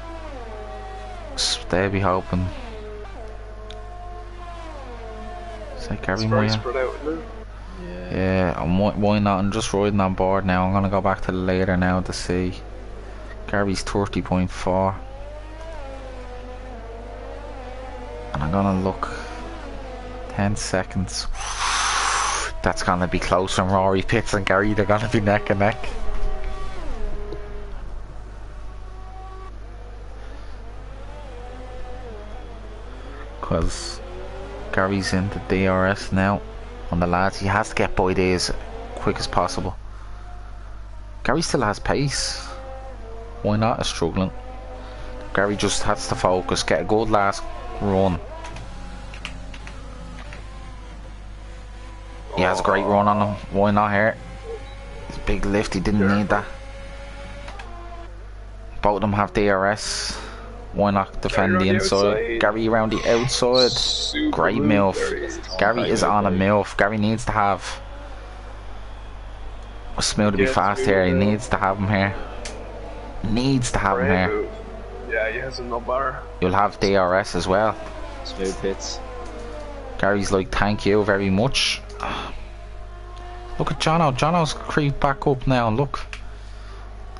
they'll be hoping. So Gary It's very might. spread out, isn't it? Yeah, and Why Not? I'm just riding on board now. I'm gonna go back to the later now to see. Gary's 30.4. And I'm gonna look 10 seconds. That's gonna be close when Rory pits and Gary, they're gonna be neck and neck. Cause Gary's into DRS now. on the lads. He has to get by these quick as possible. Gary still has pace. Why not? Is struggling. Gary just has to focus, get a good last run. He has a great run on him. Why not here? It's a big lift, he didn't need that. Both of them have DRS. Why not defend the inside? Gary around the outside. Great move. Gary is on a move. Gary needs to have Smooth to be fast here. He needs to have him here. Needs to have him here. Yeah, he has a no bar. You'll have DRS as well. Smooth pits. Gary's like, thank you very much. Look at Jono. Jono's creeped back up now. Look.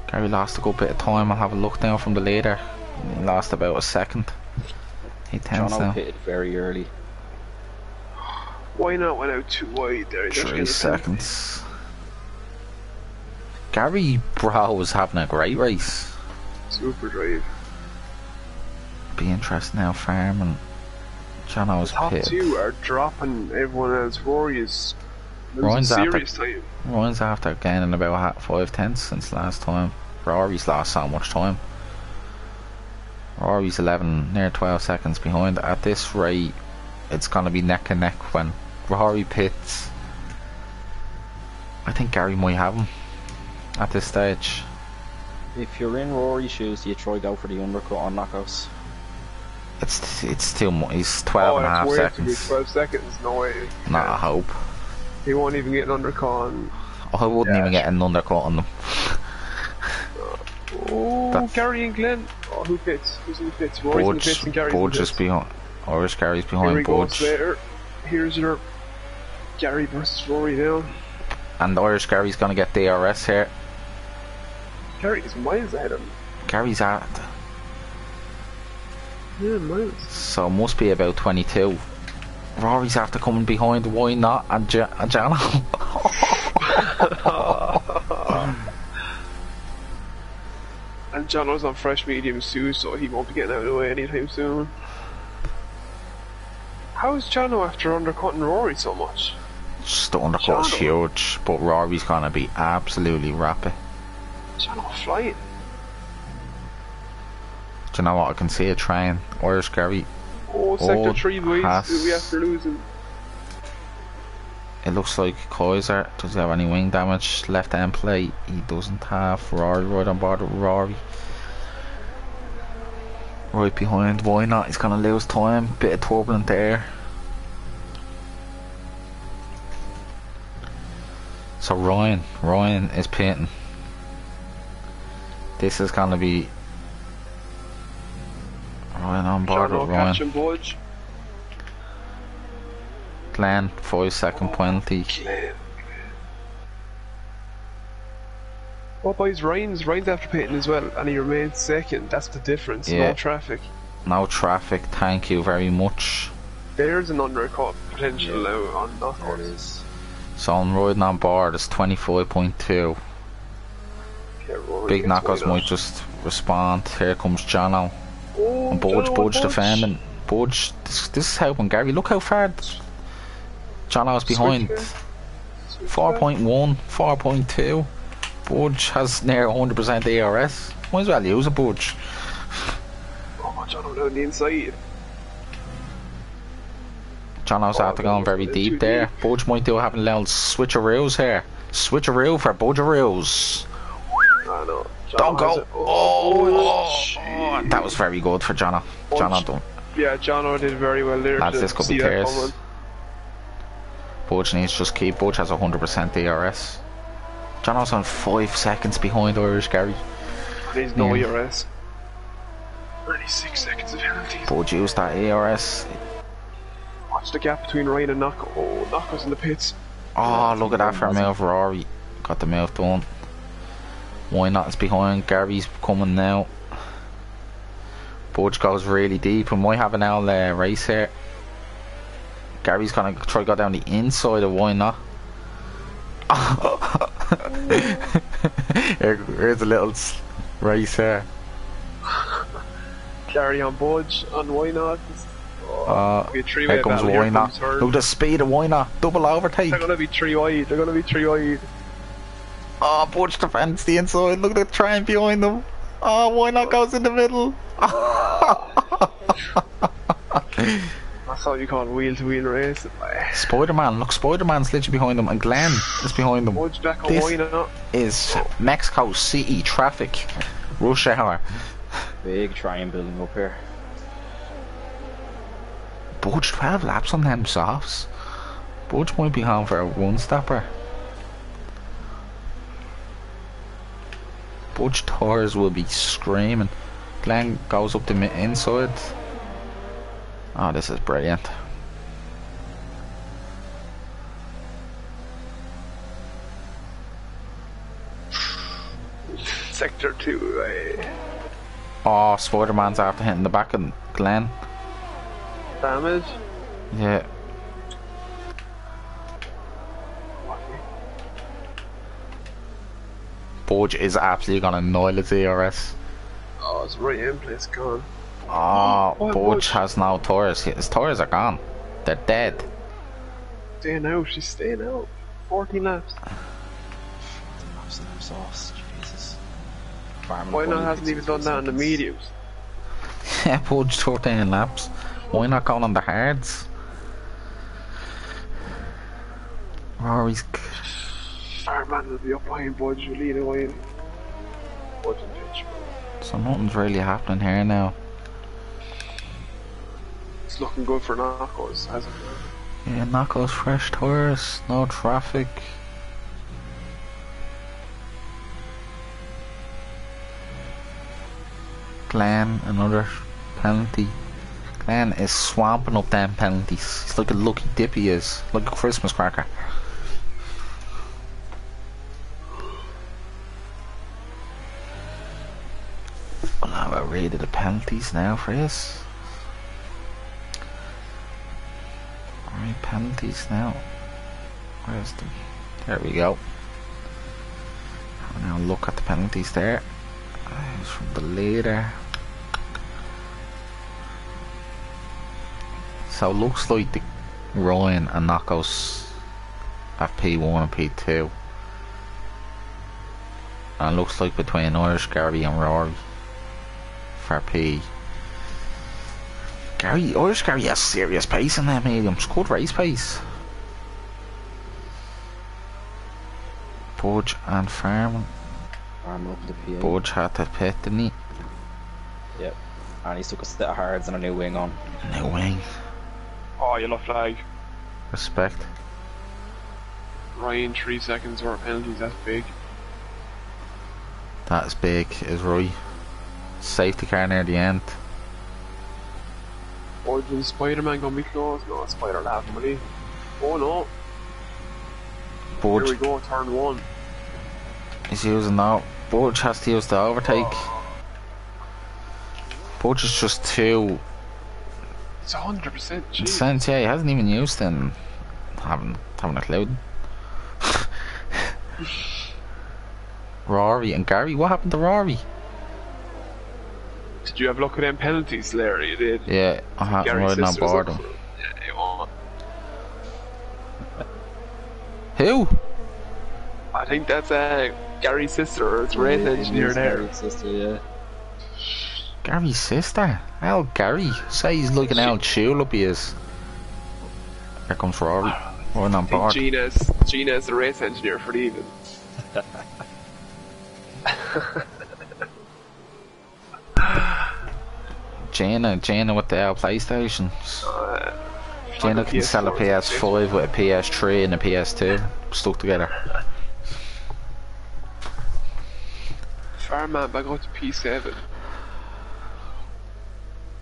Gary lost a good bit of time. I'll have a look now from the leader. He lost about a second. He tends Jono now. pitted very early. Why not went out too wide there? 3 seconds. Gary Bro was having a great race. Super drive. Be interesting now, farming. Jono's top pit. two are dropping everyone else. Rory is Ryan's serious time. Ryan's after gaining about 5/10 since last time. Rory's lost so much time. Rory's 11, near 12 seconds behind. At this rate, it's going to be neck and neck when Rory pits. I think Gary might have him at this stage. If you're in Rory's shoes, you try go for the undercut on knockouts. It's too much. He's 12 and a half seconds. 12 seconds, no way. Not a hope. He won't even get an undercut on. I wouldn't even get an undercut on them. Oh, Gary and Glenn. Oh, who pits? Who's in the pits? Rory's in the pits and Gary's in the Budge pits. is behind. Irish Gary's Here behind we go, Budge. Slater. Here's your Gary versus Rory now. And Irish Gary's going to get DRS here. Gary's miles ahead of him. Gary's at. Yeah, miles. So must be about 22. Rory's after coming behind. Why not? And Jano. And Jono's on fresh mediums too, so he won't be getting out of the way anytime soon. How is Jono after undercutting Rory so much? Just the undercut is huge, but Rory's gonna be absolutely rapid. Jono flying. Do you know what? I can see a train. Irish Gary. Oh, sector 3 boys, we after losing. It looks like Kaiser. Does he have any wing damage? Left end plate. He doesn't have. Rory right on board with Rory. Right behind. Why not? He's gonna lose time. Bit of turbulent air. So Ryan is pitting. This is gonna be Ryan on board with Ryan. Catching Budge. Glenn 5-second penalty. Oh boys, Ryan's after pitting as well, and he remains second. That's the difference. Yeah. No traffic. No traffic. Thank you very much. There's an undercut potential now on knockout. There it is. So I'm riding on board. It's 25.2. Big knockouts might just respond. Here comes Jono. Oh, And Budge defending. Budge, this is helping Gary. Look how far Jono's behind. 4.1, 4.2. Budge has near 100% DRS. Might as well use a Budge. Oh, Jono down the inside. Jono's after going very deep there. Budge might do having a little switcheroos here. Switcheroo for Budgeroos. I know. Don't go. Oh, that was very good for Jono. Jono done. Yeah, Jono did very well there. Lads, this could be tears. Budge needs to just keep. Budge has 100% DRS. Jono's on 5 seconds behind Irish Gary. There's no ERS. 36 seconds of penalty. Budge used that ERS. Watch the gap between Ryan and Knocko. Oh, Knocko's in the pits. Oh, look at that for a move. Rory got the move done. Why not? It's behind. Gary's coming now. Budge goes really deep and might have an L race here. Gary's gonna try to go down the inside of Why Not. Here's a little race here. Gary on Budge on Why Not. Be a Here comes battle. Winer. Look at the speed of Winer. Double overtake. They're gonna be 3 wide. They're gonna be 3 wide. Oh, Butch defends the inside. Look at the train behind them. Oh, Winer goes in the middle. That's all you call wheel-to-wheel racing. Spider-Man. Look, Spider-Man's literally behind them, and Glenn is behind them. Budge back on This Winer. is Mexico City traffic. Rush hour. Big train building up here. Budge 12 laps on them softs. Budge might be home for a one-stopper. Budge Torres will be screaming. Glenn goes up the inside. Oh, this is brilliant. Sector 2, Oh, Spider-Man's after hitting the back of Glenn. damage. Yeah. Budge is absolutely gonna nail its ERS. Oh, it's right in place, gone. Oh, Budge. Budge has no tires. His tires are gone. They're dead. Staying out, she's staying out. 14 laps. Sauce, Jesus. Why not hasn't even done that in the mediums? Yeah, Budge 13 laps. Why not going on the hards? Rory's. Fireman will be up behind Budge, will lead away. Budge and pitch. So nothing's really happening here now. It's looking good for Knockos, hasn't it? Yeah, Knockos fresh tires, no traffic. Glenn, another penalty. Glenn is swamping up them penalties. He's like a lucky dip he is, like a Christmas cracker. We'll have a read of the penalties now for this. Alright, penalties now. Where's them? There we go. I'll now look at the penalties there. It's from the leader. So it looks like the Ryan and Knockos have P1 and P2. And it looks like between Irish Gary and Rory for P. Irish Gary has serious pace in them mediums. Good race pace. Budge and Farman. Farman up the PA. Budge had to pit, didn't he? Yep. And he's took a set of hards and a new wing on. New wing. Oh, yellow flag. Respect. Ryan, 3 seconds or penalties, that's big. That is big, is right. Safety car near the end. Budge and Spider-Man gonna be close. No, Spider laughing, will he? Oh no. Budge. Here we go, turn 1. He's using that. Budge has to use the overtake. Budge is just too. It's 100%. Geez. Sense, yeah, he hasn't even used it. And haven't a clue. Rory and Gary, what happened to Rory? Did you have a look at them penalties, Larry? You did. Yeah, I had Gary's riding on sister was board up him. for it. Yeah, you won. Who? I think that's Gary's sister, or it's race engineer there. Gary's sister, yeah. Gary's sister? Hell, Gary. Say he's looking out tulip he is. Here comes Rory. Riding on I think board. Gina's the race engineer for the even. Gina with the PlayStations. Gina the can sell a PS5 with a PS3 and a PS2 stuck together. Farman back up to P7.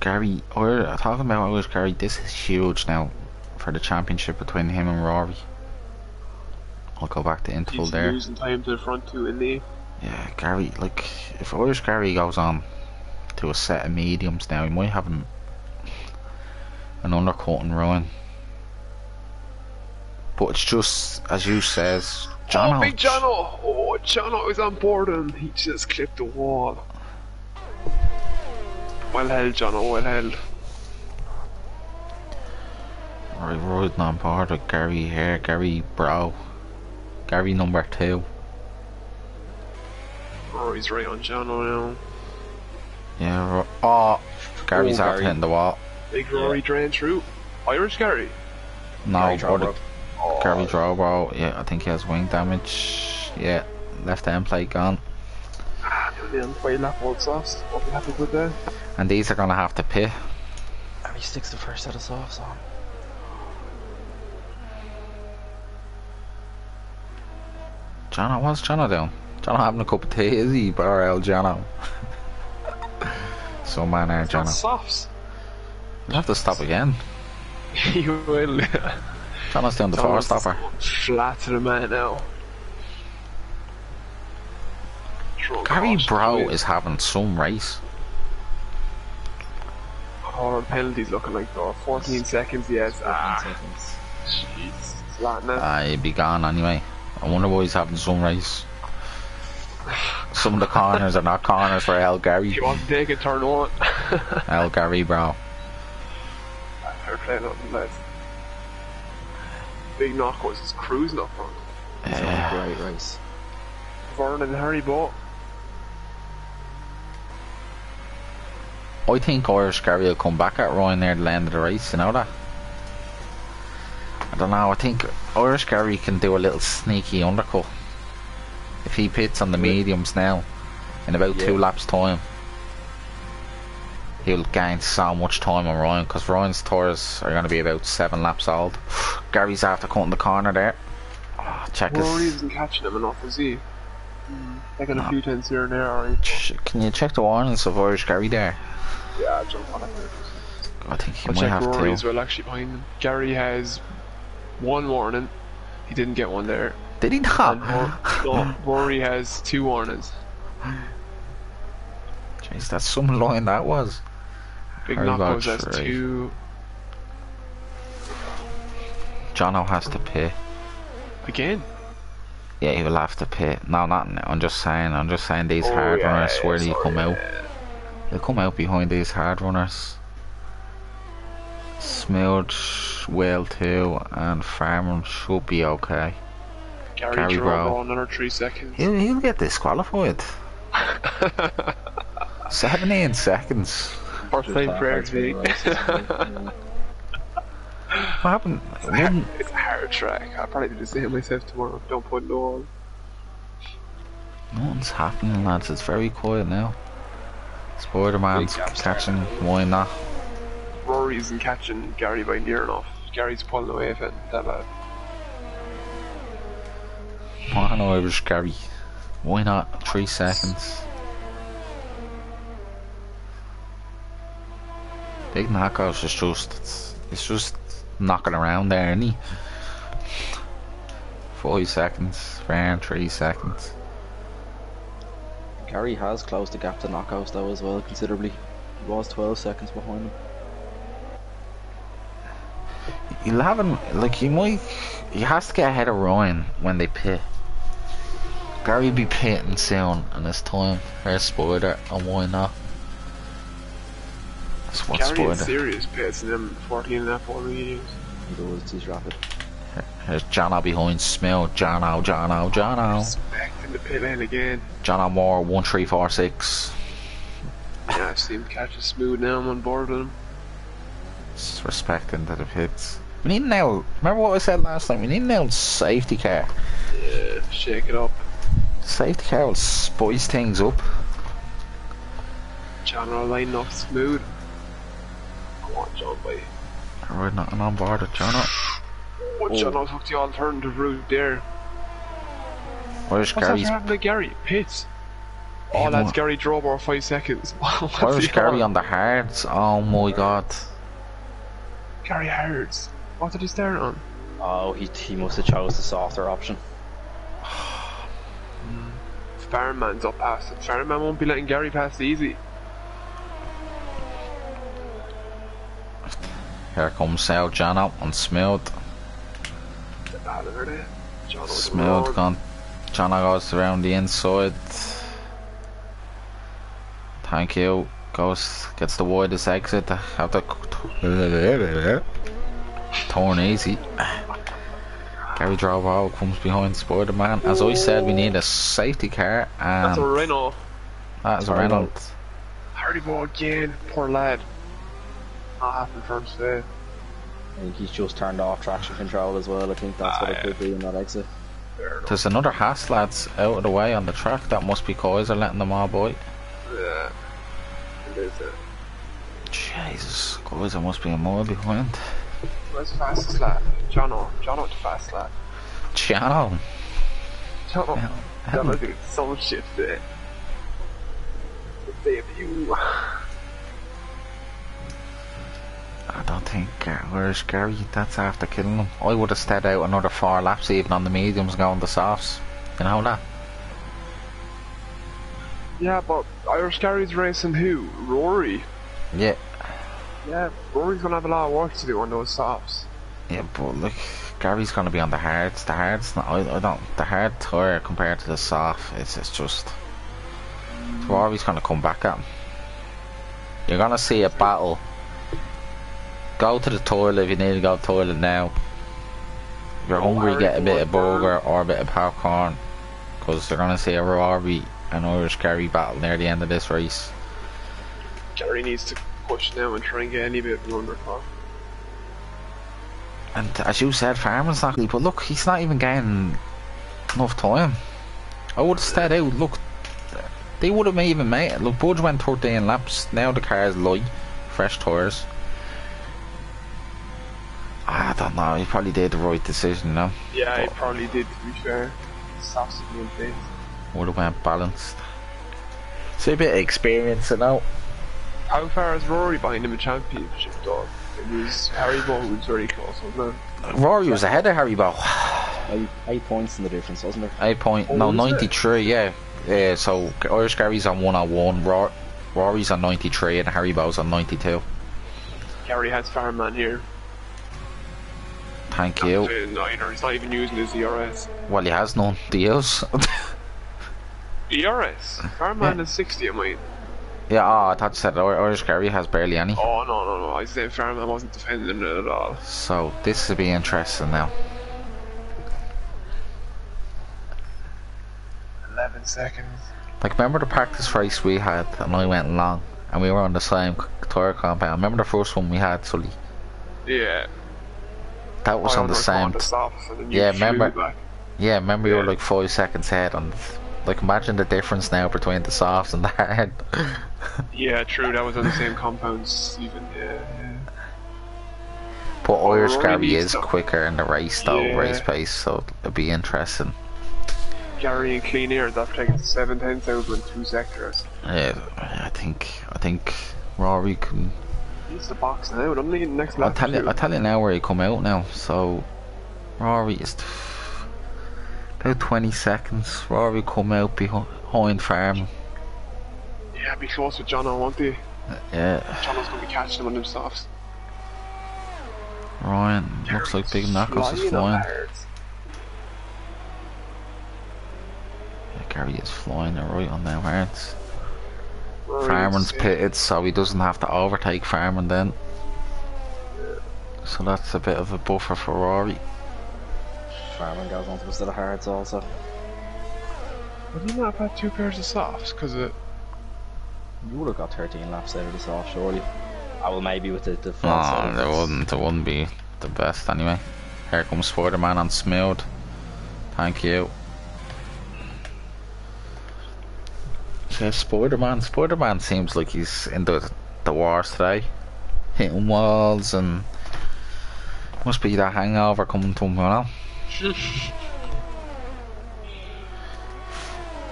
Gary, we're talking about Irish Gary, this is huge now for the championship between him and Rory. I'll go back to interval He's there. losing time to the front two in the. Yeah, Gary, like, if Irish Gary goes on to a set of mediums now, he might have an undercut and run. But it's just, as you says, Jono. Oh, big Jono! Oh, Jono is on board and he just clipped the wall. Well held, Jono, well held. Right, riding on board with Gary here, Gary Bro. Gary number 2. Rory's right on Jono now. Yeah, oh, Gary's after Gary. hitting the wall. Big Rory drain through. Irish Gary. No, Gary but Drobro. Gary Drobro, yeah, I think he has wing damage. Yeah, left end plate gone. Then 5 lap old softs. What will happen with that? And these are gonna have to pit. And he sticks the first set of softs on. Jono, what's Jono doing? Jono having a cup of tea, is he? Barrel Jono. So man, It's not Jono. softs. You'll have to stop again. You will. Jono's doing the four stopper. Flat to the man now. Throw Gary caution Bro to it. is having some race. Horror penalties looking like though. 14 seconds, yes. 14 seconds. Jeez. It's a lot now. He'd be gone anyway. I wonder why he's having some race. Some of the corners are not corners for El Gary. He wants to take a turn on. El Gary Bro. Fair play, nothing less. Big knockouts is cruising up front. It's a great race. Vernon and Harry Ball. I think Irish Gary will come back at Ryan near the end of the race, you know that? I don't know, I think Irish Gary can do a little sneaky undercut. If he pits on the mediums now, in about 2 laps time, he'll gain so much time on Ryan, because Ryan's tyres are going to be about 7 laps old. Gary's after cutting the corner there. Oh, check Rory his... isn't catching him enough, is he? Taking a few tenths here and there, are Can you check the warnings of Irish Gary there? Yeah, I'll jump on it. I think he I'll might check have Rory to. as well, actually, behind him. Gary has 1 warning. He didn't get one there. Did he And not? no, Rory has 2 warnings. Jeez, that's some line that was. Big Harry knockouts Boggs, has right. 2. Jono has to pit. Again? Yeah, he will have to pit. No, not now. I'm just saying these Oh, hard yeah, runners where yeah, they come out. They'll come out behind these hard runners. Smooth, Will too, and Farmer should be okay. Gary Bro. drove another 3 seconds. He'll get disqualified. 17 seconds. First time for everything. What happened? Wouldn't- It's a hard track. I'll probably do the same myself tomorrow. Don't put no on. Nothing's happening, lads. It's very quiet now. Spider-Man's Big gaps catching. Why not? Rory isn't catching Gary by near enough. Gary's pulling away from that lad. Come on, Irish Gary. Why not? 3 seconds. Big knockouts is just... It's just knocking around there, isn't he? 5 seconds. Round 3 seconds. Gary has closed the gap to knockouts though as well considerably. He was 12 seconds behind him. He'll have him... Like, he might... He has to get ahead of Ryan when they pit. Gary will be pitting soon, and it's time for a Spider, and why not? That's what Gary has Spider... serious pits in them 14 and a half over mediums. He does, he's rapid. There's Jono behind Smell. Jono. Back in the pit lane again. Jono Moore, 1346. Yeah, I see him catch it smooth now. I'm on board with him. Just respect into the pits. We need now. Remember what I said last time? We need now safety car. Yeah, shake it up. Safety car will spice things up. John are lining up smooth. Come on, John, boy. We're not on board with Jono. What John took the alternative route there. Irish What's Gary's... after happening to Gary? Pits. Oh, He lads, won. Gary drove over 5 seconds. What's Irish he Gary on the hards. Oh my god. Gary Hards. What did he start on? Oh, he must have chose the softer option. Farman's up past it. Farman won't be letting Gary pass easy. Here comes Sal Jono on Smooth. The bad over there. John was Smooth wrong. gone. Jono goes around the inside. Thank you. Goes, gets the widest exit. Have the... Torn easy. Gary Dravo comes behind Spider-Man. As I said, we need a safety car, and That's a Renault. that is a Renault. Haribo again, poor lad. Not happening for him today. I think he's just turned off traction control as well. I think that's what it could be in that exit. There's another Haas lads out of the way on the track. That must be Kaiser letting them all by. Yeah. It is it. Jesus, Kaiser must be a mile behind. Where's the fastest lad? Jono the fast lad. Channel. Jono did so shit today. The debut. I don't think where's Gary? That's after killing him. I would have stayed out another 4 laps even on the mediums going the softs. You know that? Yeah, but Irish Gary's racing who? Rory. Yeah. Yeah, Rory's gonna have a lot of work to do on those softs. Yeah, but look, Gary's gonna be on the hards. The hards, I don't. The hard tyre compared to the soft, it's just. Rory's gonna come back at him. You're gonna see a battle. Go to the toilet if you need to go to the toilet now. If you're hungry, get a bit of burger or a bit of popcorn, because they're gonna see a Rory and Irish Gary battle near the end of this race. Gary needs to push now and try and get any bit of an undercut. And as you said, Farman's not good, but look, he's not even getting enough time. I would have stayed out. Look, they would have even made it. Look, Budge went 13 laps. Now the car's light, fresh tyres. I don't know, he probably did the right decision, no? Yeah, he probably did, to be fair. Softs in place. Would have went balanced. It's a bit of experience, you know. How far is Rory behind him in championship, though? It was Haribo who was very close, wasn't it? Rory was ahead of Haribo. 8 points in the difference, wasn't there? 8 point, Oh, no, was 93, yeah. Yeah, so Irish Gary's on 101, Rory's on 93 and Haribo's on 92. Gary has Farman here. Thank you. Neither, he's not even using his ERS. Well, he has none. Deals. ERS? Farman is 60, I mean. Yeah, oh, I thought you said Irish Gary has barely any. Oh, no. I said Farman wasn't defending it at all. So, this will be interesting now. 11 seconds. Like, remember the practice race we had and I went long and we were on the same tyre compound? Remember the first one we had, Sully? Yeah. That was on the same. Yeah, remember? Yeah, remember you were like 5 seconds ahead, and like imagine the difference now between the softs and the hard. Yeah, true. That was on the same compounds, even. Yeah. But Irish Rory Gary needs is to- quicker in the race, though, Yeah. race pace, so it'll be interesting. Gary and Clean Air, that's taking 7/10 over in 2 sectors. Yeah, I think Rory can. He's the box now, doesn't he? Next I'll lap. tell you now where he come out now. So Rory is about 20 seconds. Rory come out behind Farm. Yeah, be close with Jono, won't he? Yeah, Jono's gonna be catching him on them softs. Ryan looks like Big Knuckles is flying. Yeah, Gary is flying right on them hearts. Farman's pitted, so he doesn't have to overtake Farman then. So that's a bit of a buffer for Rory. Farman goes onto the set of hards also. Would he not have had 2 pairs of softs? Because it. You would have got 13 laps out of this off, surely. I will maybe with the full No, set. it wouldn't be the best anyway. Here comes Spider-Man on smooth. Thank you. Yeah, Spider-Man seems like he's in the wars today. Hitting walls and must be that hangover coming to him, you know.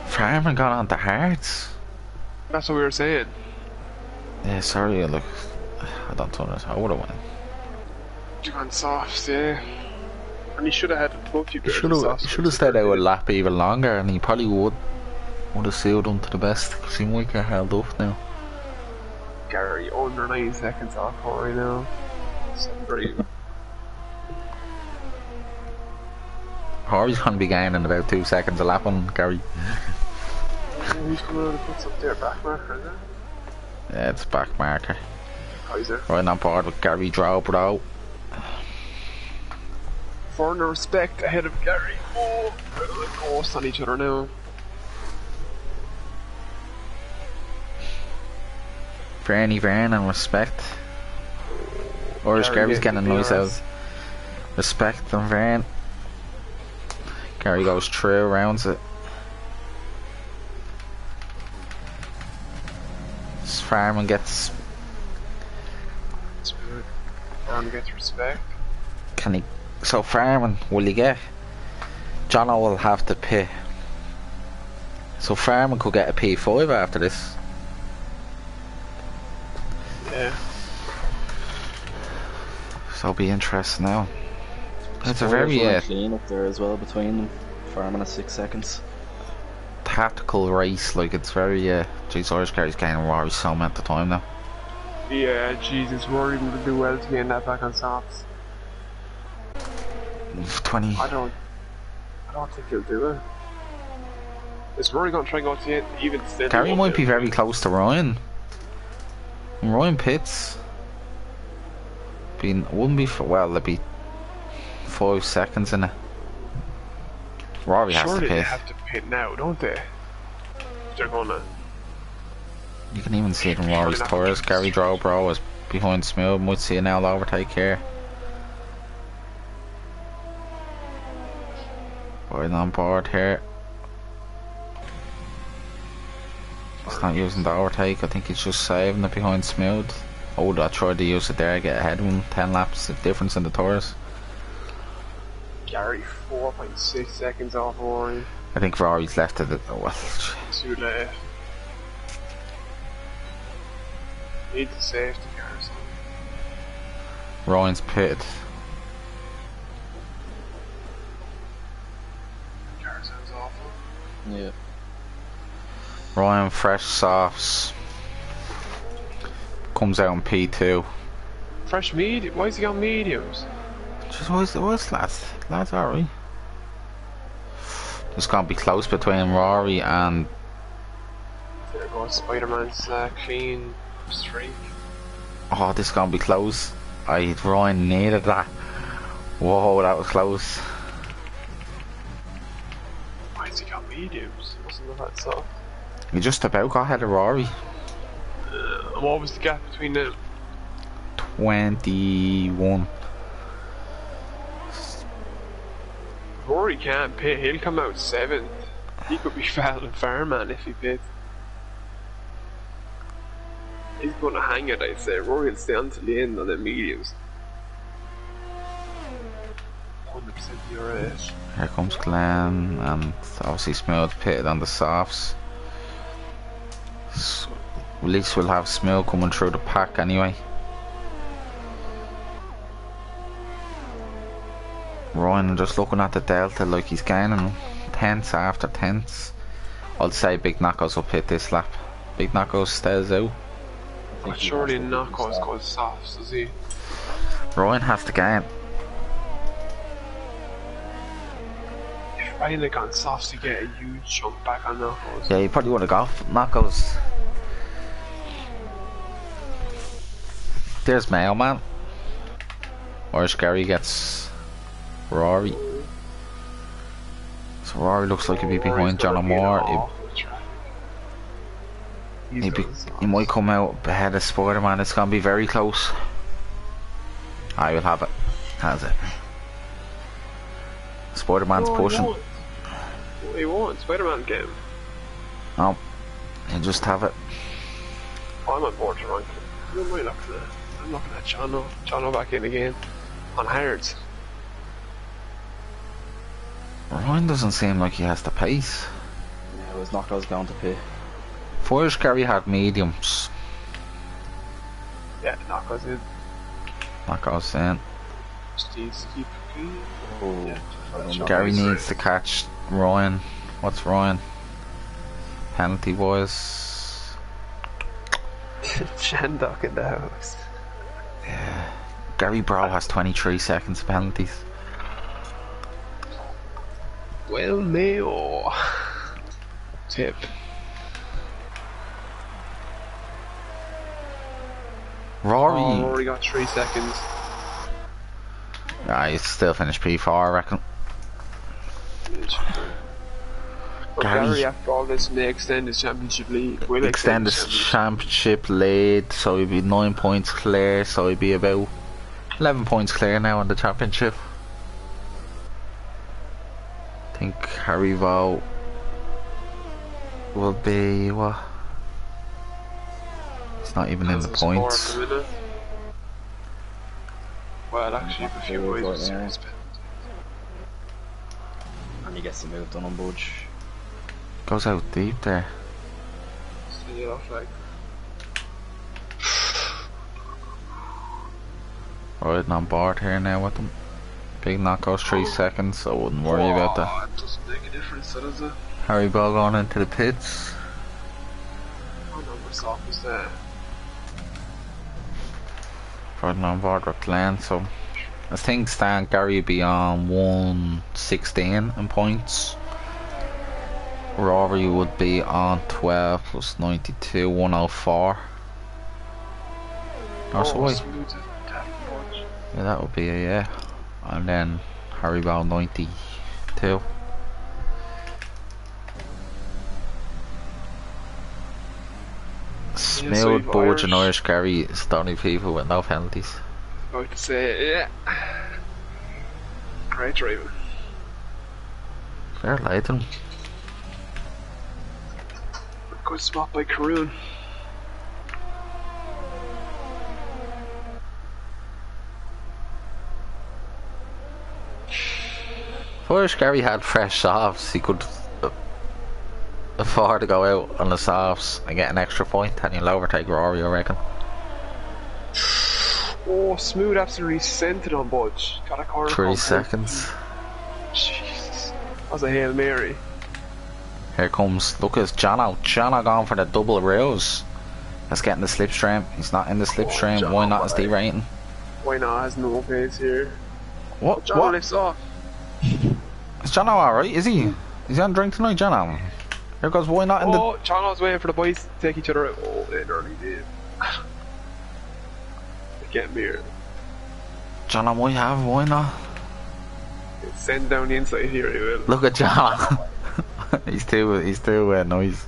Farman got on the hearts. That's what we were saying. Yeah, sorry, look, I don't know this. I would have won. You gone softs, yeah. And he should have had a few He pairs of softs. should have stayed out a lap even longer, and he probably would have sealed him to the best, because he might get held up now. Gary under 9 seconds off Rory now. Great. Rory's going to be gaining about 2 seconds a lap on Gary. Who's coming out of the puts up there? Back marker, is it? Yeah, it's back marker. Kaiser. Right on board with Gary Drow, bro. Foreigner respect ahead of Gary. Oh, they're like ghosts on each other now. Vernie and respect. Irish Gary's getting a nice out. Respect on Vern. Gary goes through, rounds it. Farman gets. Farman gets respect. Can he? So Farman, will he get? Jono will have to pay. So Farman could get a P5 after this. Yeah. So it'll be interesting now. It's a very clean up there as well between them. Farman at 6 seconds. Tactical race, like it's very geez, Irish Gary's gaining Rory so much at the time now. Yeah, Jesus, Rory would do well to gain that back on softs. 20. I don't think he'll do it. Is Rory gonna try and go to the end even still? Gary might be very close to Ryan. And Ryan pits. Wouldn't be for, well, there'd be 5 seconds in it. Rory has to pit. They have to pit now, don't they? They're gonna. You can even see it in Rory's tires. Gary Drobro is behind Smooth. Might see it now. They'll overtake here. Right on board here. He's not using the overtake. I think he's just saving it behind Smooth. Oh, I tried to use it there. Get ahead of him. 10 laps of difference in the tires. Gary 4.6 seconds off Rory. I think Rory's left it. Well, too late. Need the safety cars. Ryan's pitted. Car sounds awful. Yeah. Ryan fresh softs. Comes out in P2. Fresh medium? Why is he on mediums? Just what's lads? Lads alright. It's gonna be close between Rory and. There goes Spider-Man's clean streak. Oh, this is gonna be close. Ryan needed that. Whoa, that was close. Why has he got mediums? It wasn't that soft. He just about got ahead of Rory. And what was the gap between them? 21. Rory can't pit, he'll come out 7th. He could be fouling Fireman if he pits. He's going to hang it, I'd say. Rory will stay until the end on the mediums. 100% you're right. Here comes Glenn, and obviously Smooth pitted on the softs. So, at least we'll have Smooth coming through the pack anyway. Ryan just looking at the delta like he's gaining tenths after tenths. I'd say Big Knuckles will pit this lap. Big Knuckles stays out. But surely Knuckles goes soft, does he? Ryan has to gain. If Ryan had gone soft to get a huge jump back on Knuckles. Yeah, he probably would have got Knuckles. There's Mailman. Irish Gary gets Rory. So Rory looks like he'd be behind John O'More. He might come out ahead of Spider-Man. It's gonna be very close. I will have it. Has it? Spider-Man's pushing. He won't. Spider-Man game. No, you just have it. Oh, I'm on board to rank. Who am I looking at? I'm looking at Jono. Jono back in again. On Harrods. Ryan doesn't seem like he has the pace. Yeah, it was Knuckles going to pit. Irish Gary had mediums. Yeah, Knuckles in. Knuckles in. Steve's keep clean. Oh, Yeah, Gary needs to catch Ryan. What's Ryan? Penalty boys. Shandok in the house. Yeah. Gary Bro has 23 seconds penalties. Well, Mayo. Tip. Rory. Oh, Rory got 3 seconds. I still finished P4, I reckon. Gary, after all this, may extend his championship lead. Will extend his championship lead, so he'd be 9 points clear, so he'd be about 11 points clear now on the championship. I think Harry Vow will be, what? He's not even in the points. Well, actually, if a few points. And he gets the move done on Budge. Goes out deep there. See it off like. Riding on board here now with them. Big knock goes 3 seconds, so I wouldn't worry about that. It doesn't make a difference, does it? Harry Ball going into the pits. What number soft is that? Riding on board with Glenn, so I think Stan Gary will be on 116 in points. Rory would be on 12 plus 92, 104. Yeah, that would be a yeah. And then Harry Ball 92. Smooth, Budge and Irish Gary is the only people with no penalties. I would say, yeah. Great driving. Fair play to them. Good spot by Karoon. If Irish Gary had fresh softs, he could afford to go out on the softs and get an extra point, and he'll overtake Rory, I reckon. Oh, Smooth absolutely sent it on Budge. Got a corner. 3 seconds. Jesus. That was a Hail Mary. Here comes, look at Jono. Jono going for the double rouse. That's getting the slipstream. He's not in the slipstream. Oh, why not his derating? Why not? Has no pace here. What? Jono What? lifts off. Is Jono alright? Is he? Is he on drink tonight, Jono? Here goes, why not in the... Oh, Jono's waiting for the boys to take each other out. Oh, they nearly did. Get me here. Jono might have, why not? Send down the inside here, he will. Look at Jono. he's too nice.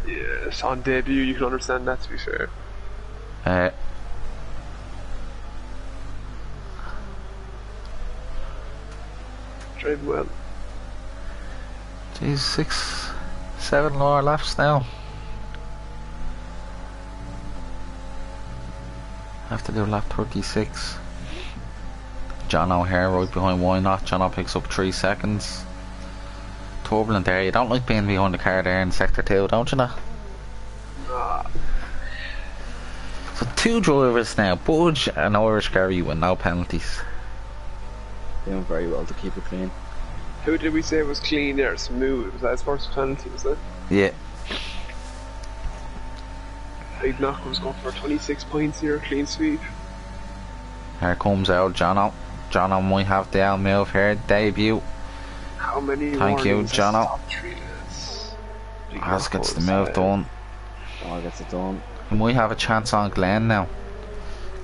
Yes, on debut you can understand that, to be fair. Driving well. Jeez, 6, 7 more laps now. Have to do lap 36. Jono here right behind, why not? Jono picks up 3 seconds. Turbulent there, you don't like being behind the car there in sector 2, don't you know? So 2 drivers now, Budge and Irish Gary with no penalties. Doing very well to keep it clean. Who did we say was clean there? Smooth. Was that his first penalty, was it? Yeah. Big knock was going for 26 points here, clean sweep. Here comes out Jono. Jono might have the out move here, debut. How many Thank you, Jono. Has gets the move done. Oh, gets it done. He might have a chance on Glenn now.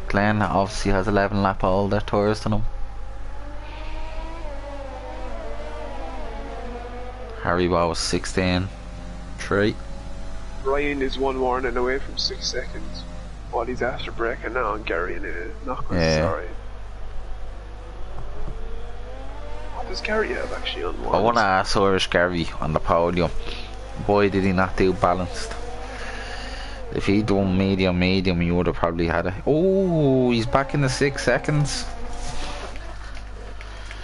Glenn obviously has 11 lap older tyres than him. Harry Bow was 16. 3. Ryan is 1 warning away from 6 seconds. While he's after braking now, and Gary in a knock. Sorry. What does Gary have actually on one? I want to ask Irish Gary on the podium, why did he not do balanced? If he'd done medium, he would have probably had it. Oh, he's back in the 6 seconds.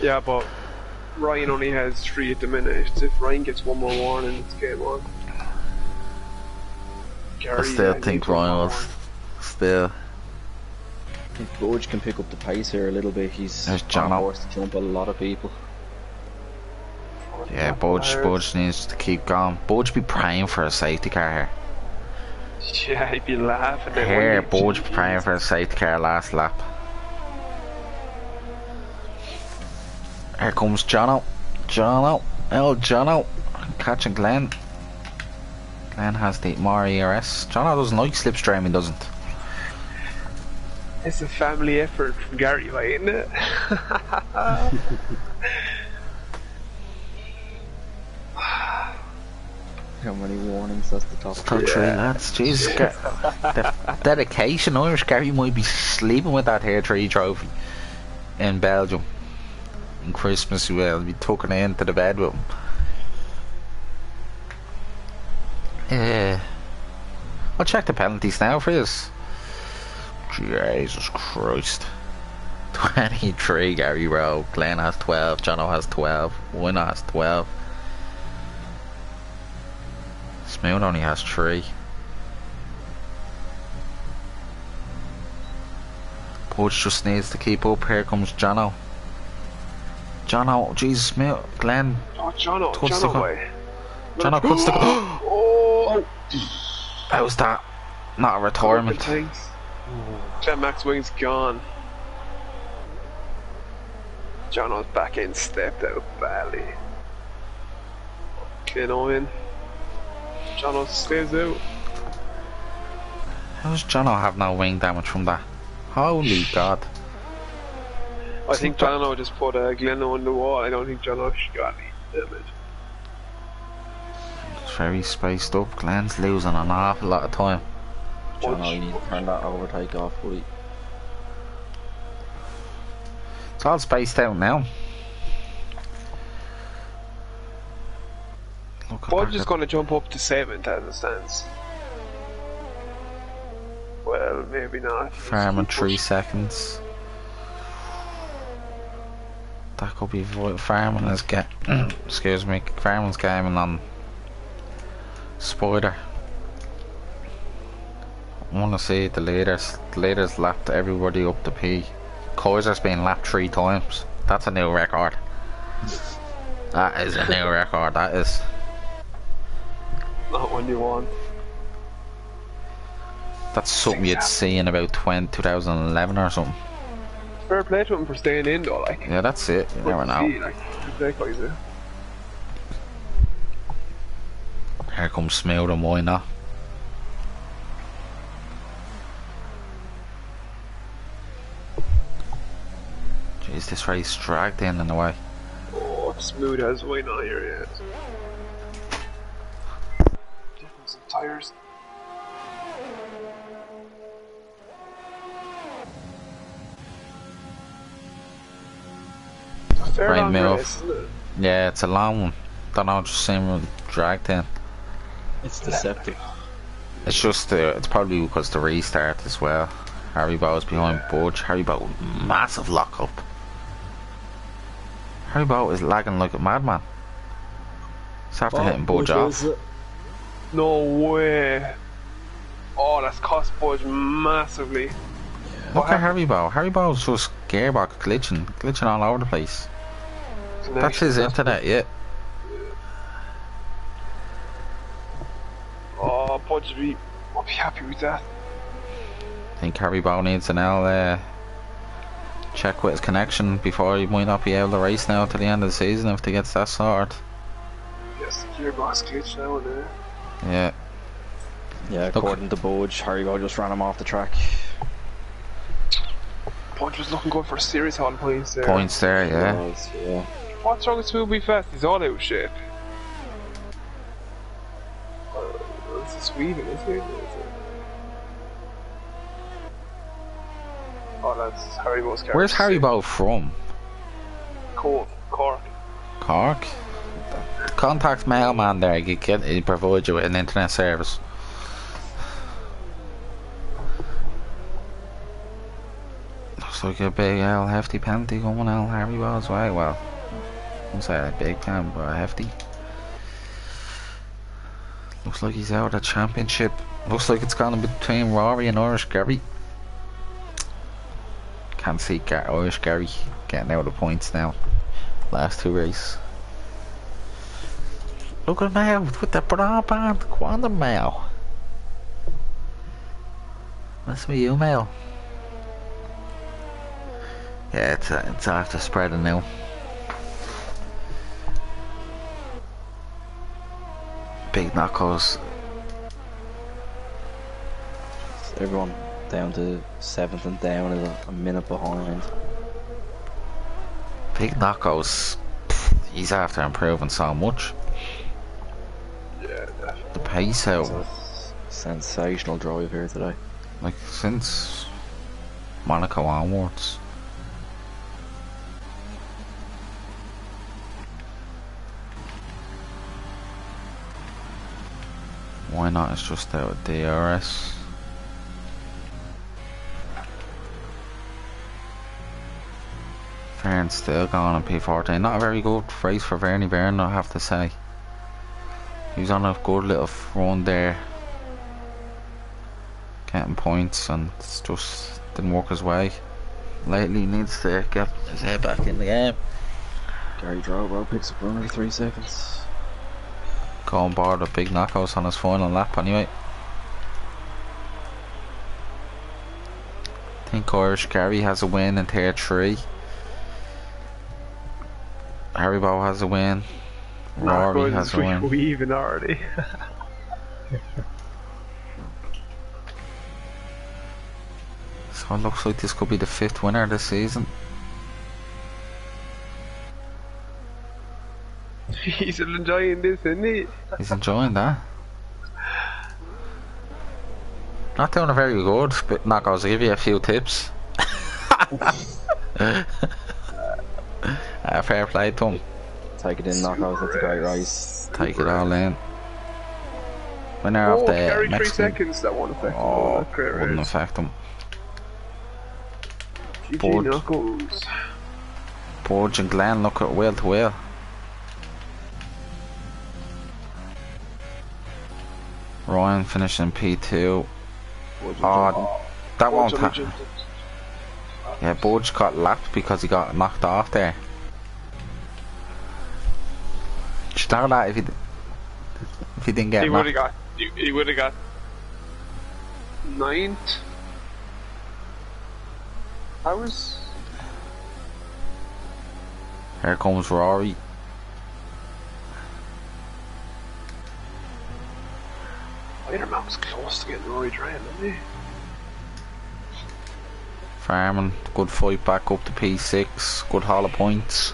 Yeah, but Ryan only has 3 at the minute. If Ryan gets 1 more warning, it's game on. Gary, I still think Ryan was still. If Budge can pick up the pace here a little bit, he's There's Jono. on course to jump a lot of people. Yeah, Budge needs to keep going. Budge be praying for a safety car here. Yeah, he'd be laughing. Here, Budge be praying for a safety car last lap. Here comes Jono. Jono. Catching Glenn. Glenn has the more ERS. Jono doesn't like slipstreaming, doesn't. It's a family effort from Gary, right, isn't it? How many warnings? That's the top Top three lads. Jesus, the dedication. Irish Gary might be sleeping with that Tier 3 trophy in Belgium. On Christmas, he'll be tucking it into the bed with him. Yeah. I'll check the penalties now for this. Jesus Christ. 23 Gary Rowe. Glenn has 12. Jono has 12. Winner has 12. Smooth only has 3. Poach just needs to keep up. Here comes Jono. Jono, Jesus, Smooth. Glenn. Oh, Jono cuts the Oh! How's that? Not a retirement. Thanks. Jet Max Wing's gone. Jono's back in, stepped out badly. Get on. Jono stays out. How does Jono have no wing damage from that? Holy God. I think Jono just put Glenn on the wall. I don't think Jono got any damage. It's very spaced up. Glenn's losing an awful lot of time. Jono, you need to turn that overtake off, buddy. It's all spaced out now. I'm just going to jump up to 7th as it stands. Well, maybe not. Farming 3 seconds. That could be Farming is excuse me. Farming's gaming on Spider. I want to see the leaders. The leaders lapped everybody up to P. Kaiser's been lapped 3 times. That's a new record. That is a new record. That is. Not when you want. That's something you'd see in about 2011 or something. Fair play to him for staying in though, like. Yeah, that's it. You never know. Here comes Smooth and why not? Jeez, this race dragged in a way. Oh, Smooth has why not here yet. Difference in tires. Right race, yeah, it's a long one. Don't know, just seemed dragged in. It's deceptive. It's just it's probably because the restart as well. Haribo's behind Budge. Haribo, massive lock up. Haribo is lagging like a madman. It's after hitting Budge off. No way. Oh, that's cost Budge massively. Look at Haribo. Haribo's just gearbox glitching all over the place. That's his internet, yeah. Oh, Budge I'll be happy with that. I think Haribo needs to now check with his connection before he might not be able to race now to the end of the season if he gets that sorted. Yes, the gearbox glitch now and there. Yeah. Yeah, according to Budge, Haribo just ran him off the track. Budge was looking good for series hall points there. Points there, yeah. Yeah. What's wrong with Smooth Be Fast? He's all out of shape. This is Sweden, isn't it? Oh, that's Haribo's car. Where's Haribo from? Cork. Cork? Contact Mailman there, he provides you with an internet service. Looks like a big hefty penalty coming out Haribo as well. Well, I wouldn't say a big pen, but a hefty. Looks like he's out of the championship. Looks like it's gone between Rory and Irish Gary. Can't see Irish Gary getting out of the points now. Last 2 races. Look at him out with the broadband quantum mail. Must be you, Mail. Yeah, it's after spreading now. Big knuckles. Everyone down to 7th and down is a minute behind. Big knockouts. He's after improving so much. Yeah, definitely. The pace out. Sensational drive here today. Like since Monaco onwards. Why not? It's just out of DRS. Verne still going on P14. Not a very good race for Verne Verne, I have to say. He was on a good little run there, getting points, and it's just didn't work his way. Lately he needs to get his head back in the game. Gary Drobo picks up only 3 seconds. Going board with big knockouts on his final lap anyway. I think Irish Gary has a win in tier 3. Haribo has a win. Rory has a win. We even already. So it looks like this could be the 5th winner this season. He's enjoying this, isn't he? He's enjoying that. Not doing a very good, but knockouts. I'll give you a few tips. Fair play to him. Take it in knockouts, that's a great race. Take it all in. Winner of the Gary, 3 Mexican. seconds, that won't affect him. Oh, That's great wouldn't race. affect him. GG Knuckles. Borge and Glenn look at wheel to wheel. Ryan finishing P2. Oh, that won't happen. Yeah, Borge got lapped because he got knocked off there. You should know that if he didn't get knocked. He would have got 9th. Here comes Rory. Spider-Man was close to getting Rory Drain, wasn't he? Farming, good fight back up to P6, good haul of points.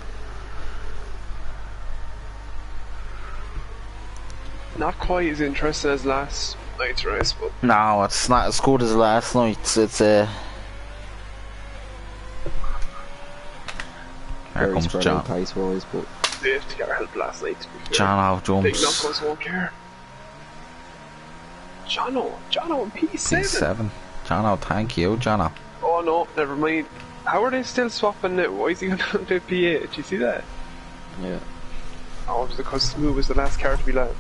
Not quite as interesting as last night's race, but No, it's not as good as last night's. It's Here Very comes spread John. out pace wise, but they have to get help last night. To be fair. John out Big jumps. Knuckles won't care. Jono in P7. P7. Jono, thank you, Jono. Oh no, never mind. How are they still swapping it? Why is he going down to P8? Did you see that? yeah. Oh, it was because Smooth was the last car to be left.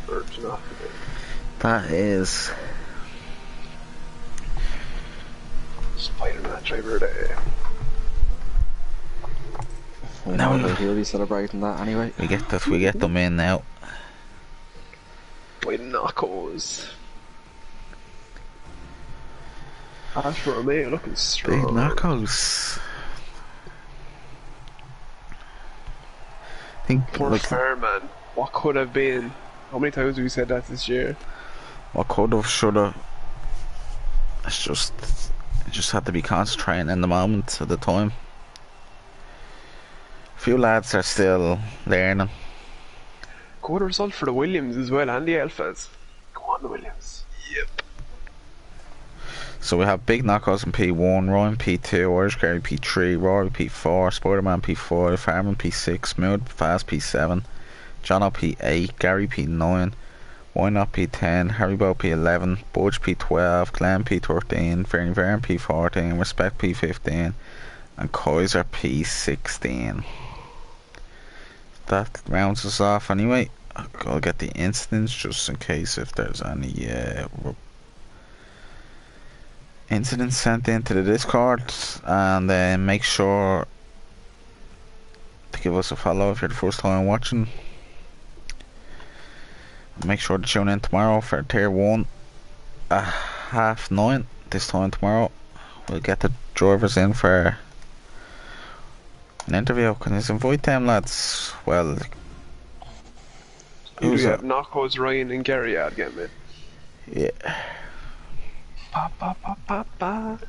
Virgin off of it. That is. Spider-Man driver day. No, He'll be celebrating that anyway. we get them in now. By Knuckles. Ash Romeo looking strong. Big Knuckles. I think Poor like, Fairman. What could have been? How many times have we said that this year? what could have, should have. It just had to be concentrating in the moment at the time. A few lads are still learning. Good result for the Williams as well, and the Alphas. Go on, the Williams. Yep. So we have Big Knuckles in P1, Ryan P2, Irish Gary P3, Rory P4, Spider-Man P5, Farman P6, Smooth Fast P7, Jono P8, Gary P9, Why Not P10, Haribo P11, Budge P12, Glenn P13, Verne Verne P14, Respect P15, and Kaiser P16. That rounds us off anyway. I'll get the incidents just in case if there's any incidents sent into the Discord, and then make sure to give us a follow if you're the first time watching. Make sure to tune in tomorrow for tier 1 at 9:30 this time tomorrow. We'll get the drivers in for an interview. Can you invite them lads? Well, You have Knuckles, Ryan and Gary out again, man. yeah. ba, ba, ba, ba, ba.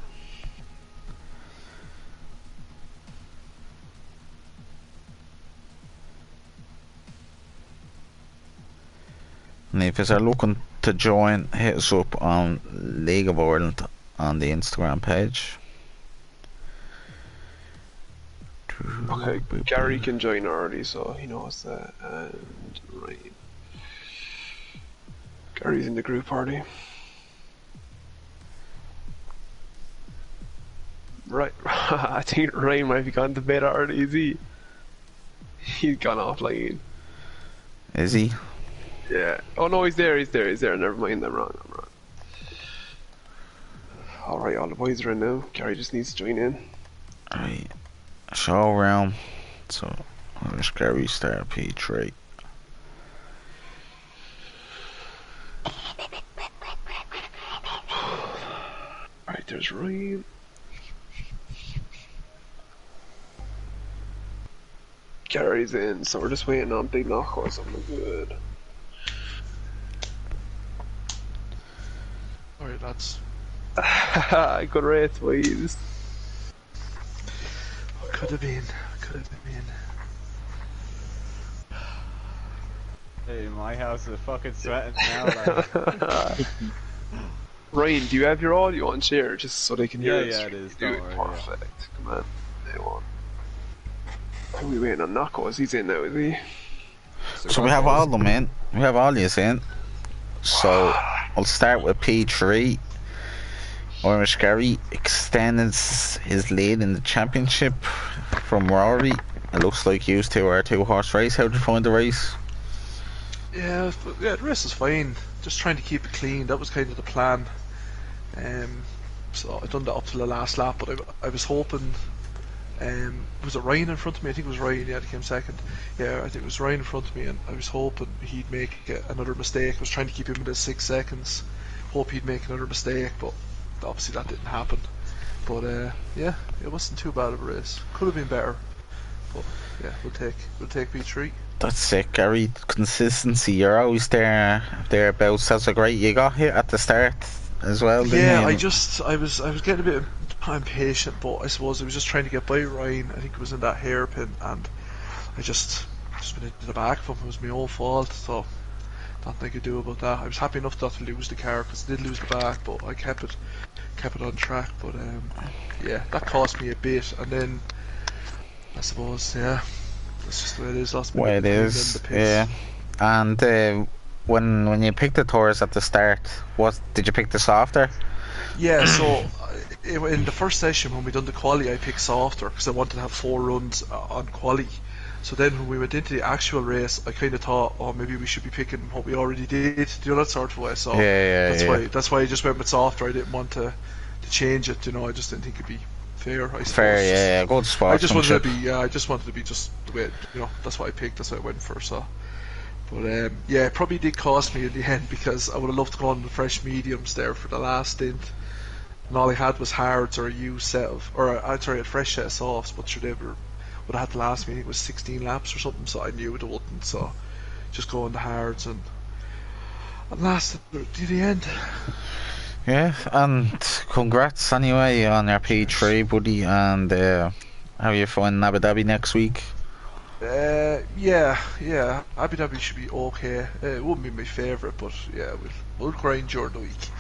And if you are looking to join, hit us up on League of Ireland on the Instagram page. Okay, Gary can join already, so he knows that. And Ryan. Gary's in the group party. Right, I think Ryan might be gone to bed already, is he? He's gone offline. Is he? Yeah. Oh no, he's there. Never mind, I'm wrong. Alright, all the boys are in now. Gary just needs to join in. Alright. Show realm. So, there's Gary Star P3. Alright, there's Ryan. Gary's in, so we're just waiting on Big Knock or something good. Alright, lads. Good race, boys. Could have been. Hey, my house is fucking sweating now, like. Ryan, do you have your audio on share just so they can hear us? Yeah, it is. Don't worry. Perfect. Yeah. Come on. They won. Are we waiting on Knockos? He's in now, is he? So we have all of them in. We have all these in. So I'll start with P3. Irish Gary extended his lead in the championship from Rory. It looks like used to our 2-horse race. How did you find the race? Yeah, the race was fine. Just trying to keep it clean. That was kind of the plan. So I done that up to the last lap, but I was hoping. Was it Ryan in front of me? I think it was Ryan. Yeah, that came second. Yeah, I think it was Ryan in front of me, and I was hoping he'd make another mistake. I was trying to keep him at 6 seconds. Hope he'd make another mistake, but obviously that didn't happen. But yeah, it wasn't too bad of a race. Could have been better, but yeah, we'll take P3. That's it, Gary. Consistency. You're always thereabouts. That's a great. You got hit at the start as well. Didn't Yeah, you? I was getting a bit impatient, but I suppose I was just trying to get by Ryan. I think it was in that hairpin, and I just went into the back of him. It was my own fault, so nothing I could do about that. I was happy enough not to lose the car because I did lose the back, but I kept it on track. But yeah, that cost me a bit, and then I suppose that's just the way it is. Lost Well, it is. Yeah. And when you picked the Taurus at the start, what did you pick the softer? Yeah, so in the first session when we done the quali, I picked softer because I wanted to have 4 runs on quali. So then when we went into the actual race, I kind of thought, oh, maybe we should be picking what we already did. You know, that sort of way. So that's why I just went with softer. I didn't want to change it. You know, I just didn't think it'd be fair. I suppose. Fair, yeah, good spot. I just wanted to be just the way. You know, that's what I picked. That's what I went for. So. But yeah, it probably did cost me in the end because I would have loved to go on the fresh mediums there for the last stint. And all I had was hards or a used set of, a fresh set of softs, but sure, they would have had to last me, I think it was 16 laps or something, so I knew it wouldn't, so just go on the hards and lasted to the end. Yeah, and congrats anyway on your P3, buddy, and how you find Abu Dhabi next week? Yeah, Abu Dhabi should be okay. It wouldn't be my favourite, but yeah, we'll grind during the week.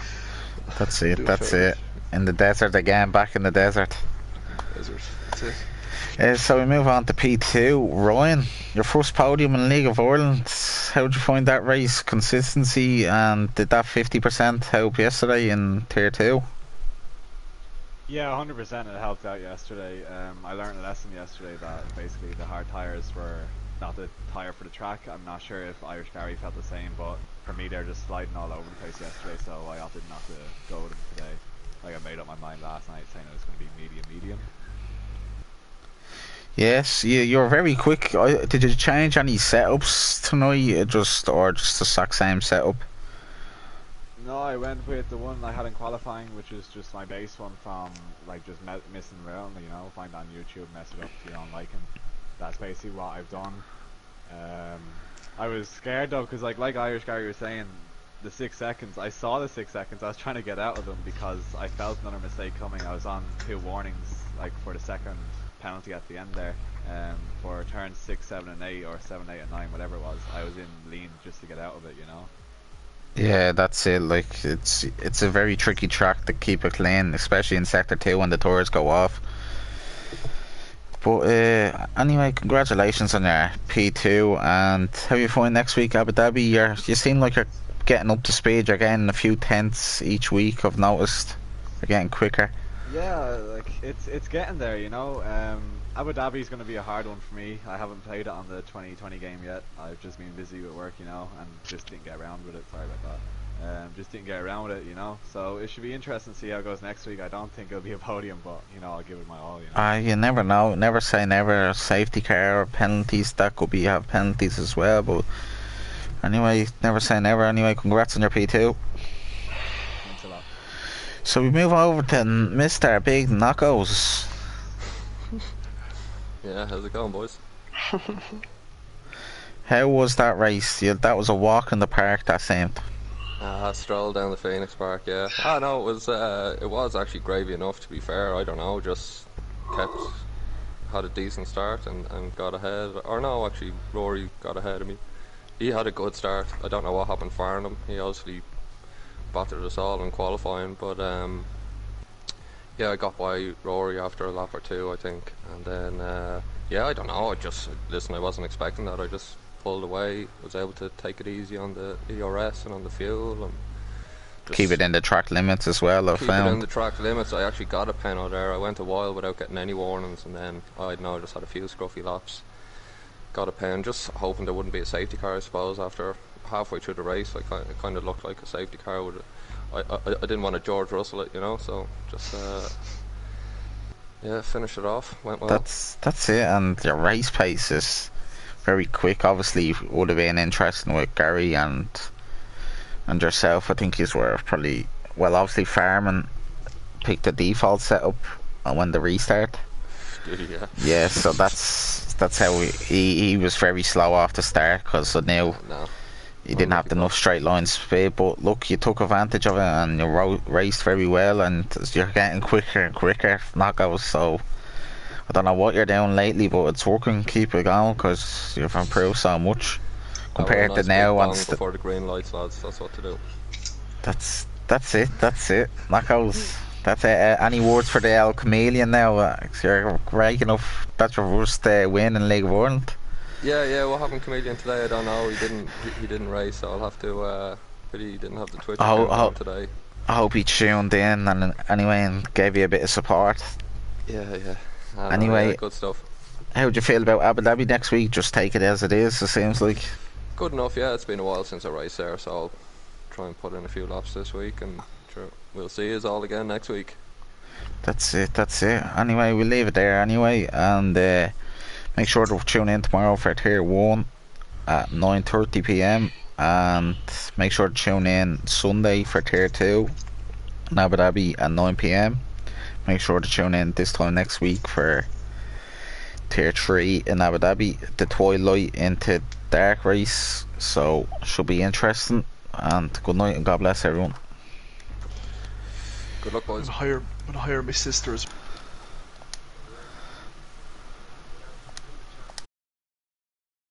That's it. In the desert again, back in the desert. That's it. So we move on to P2. Ryan, your first podium in League of Ireland. How did you find that race? Consistency, and did that 50% help yesterday in Tier 2? Yeah, 100% it helped out yesterday. I learned a lesson yesterday that basically the hard tyres were not the tyre for the track. I'm not sure if Irish Gary felt the same, but for me they're just sliding all over the place yesterday, so I opted not to go with them today. Like I made up my mind last night saying it was going to be medium. Yes, you're very quick. Did you change any setups tonight, just the exact same setup? No, I went with the one I had in qualifying, which is just my base one from like just messing around, you know, find on YouTube, mess it up to your own liking. That's basically what I've done. I was scared though, because like Irish Gary was saying, the 6 seconds. I saw the 6 seconds. I was trying to get out of them because I felt another mistake coming. I was on 2 warnings, like for the second penalty at the end there. For turns 6, 7, and 8, or 7, 8, and 9, whatever it was. I was in lean just to get out of it, you know. Yeah, that's it. Like it's a very tricky track to keep it clean, especially in sector 2 when the tires go off. But anyway, congratulations on your P2, and how you find next week Abu Dhabi? You seem like you're getting up to speed. You're getting a few tenths each week. I've noticed you're getting quicker. Yeah, like it's getting there, you know. Abu Dhabi is going to be a hard one for me. I haven't played it on the 2020 game yet. I've just been busy with work, you know, and just didn't get around with it. Sorry about that. Just didn't get around with it, you know. So it should be interesting to see how it goes next week. I don't think it'll be a podium, but you know, I'll give it my all. You know. You never know. Never say never. Safety car or penalties, that could be have penalties as well. But anyway, never say never. Anyway, congrats on your P2. Thanks a lot. So we move over to Mr. Big Knockos. Yeah, how's it going, boys? How was that race? That was a walk in the park, that seemed. Stroll down the Phoenix Park, yeah. No, it was actually gravy enough, to be fair. I don't know, just had a decent start and got ahead. Or no, actually, Rory got ahead of me. He had a good start. I don't know what happened firing him. He obviously battered us all in qualifying, but yeah, I got by Rory after a lap or two, I think, and then yeah, I don't know. I wasn't expecting that. I just pulled away, was able to take it easy on the ERS and on the fuel, and just keep it in the track limits as well. I keep found it in the track limits. I actually got a penalty there. I went a while without getting any warnings, and then I know just had a few scruffy laps. Got a pen, just hoping there wouldn't be a safety car. I suppose after halfway through the race, it kind of looked like a safety car would. I didn't want to George Russell it, you know, so just yeah, finish it off. Went well. That's it, and your race pace is very quick. Obviously, it would have been interesting with Gary and yourself. I think you were probably obviously Farman picked the default setup when the restart. Yeah. Yeah, so that's how he was very slow off the start because I knew. No. You didn't have enough straight line speed, but look, you took advantage of it and you raced very well, and you're getting quicker and quicker knockouts. So I don't know what you're doing lately, but it's working. Keep it going because you've improved so much compared to now. And before the green lights, lads, that's what to do. That's it. Knockouts. That's it. Any words for the El Chameleon now? You're raking up. That's your first win in League of Ireland. Yeah, what happened Chameleon today, I don't know. He didn't race, so I'll have to but he didn't have the Twitch account on today. I hope he tuned in and anyway and gave you a bit of support. Yeah. Anyway, good stuff. How do you feel about Abu Dhabi next week? Just take it as it is, it seems like. Good enough, yeah. It's been a while since I raced there, so I'll try and put in a few laps this week, and sure, we'll see us all again next week. That's it. Anyway, we'll leave it there anyway, and make sure to tune in tomorrow for Tier 1 at 9:30 PM, and make sure to tune in Sunday for Tier 2 in Abu Dhabi at 9 PM. Make sure to tune in this time next week for Tier 3 in Abu Dhabi, the Twilight into Dark race, so should be interesting. And good night and God bless everyone. Good luck, boys. I'm gonna hire my sister as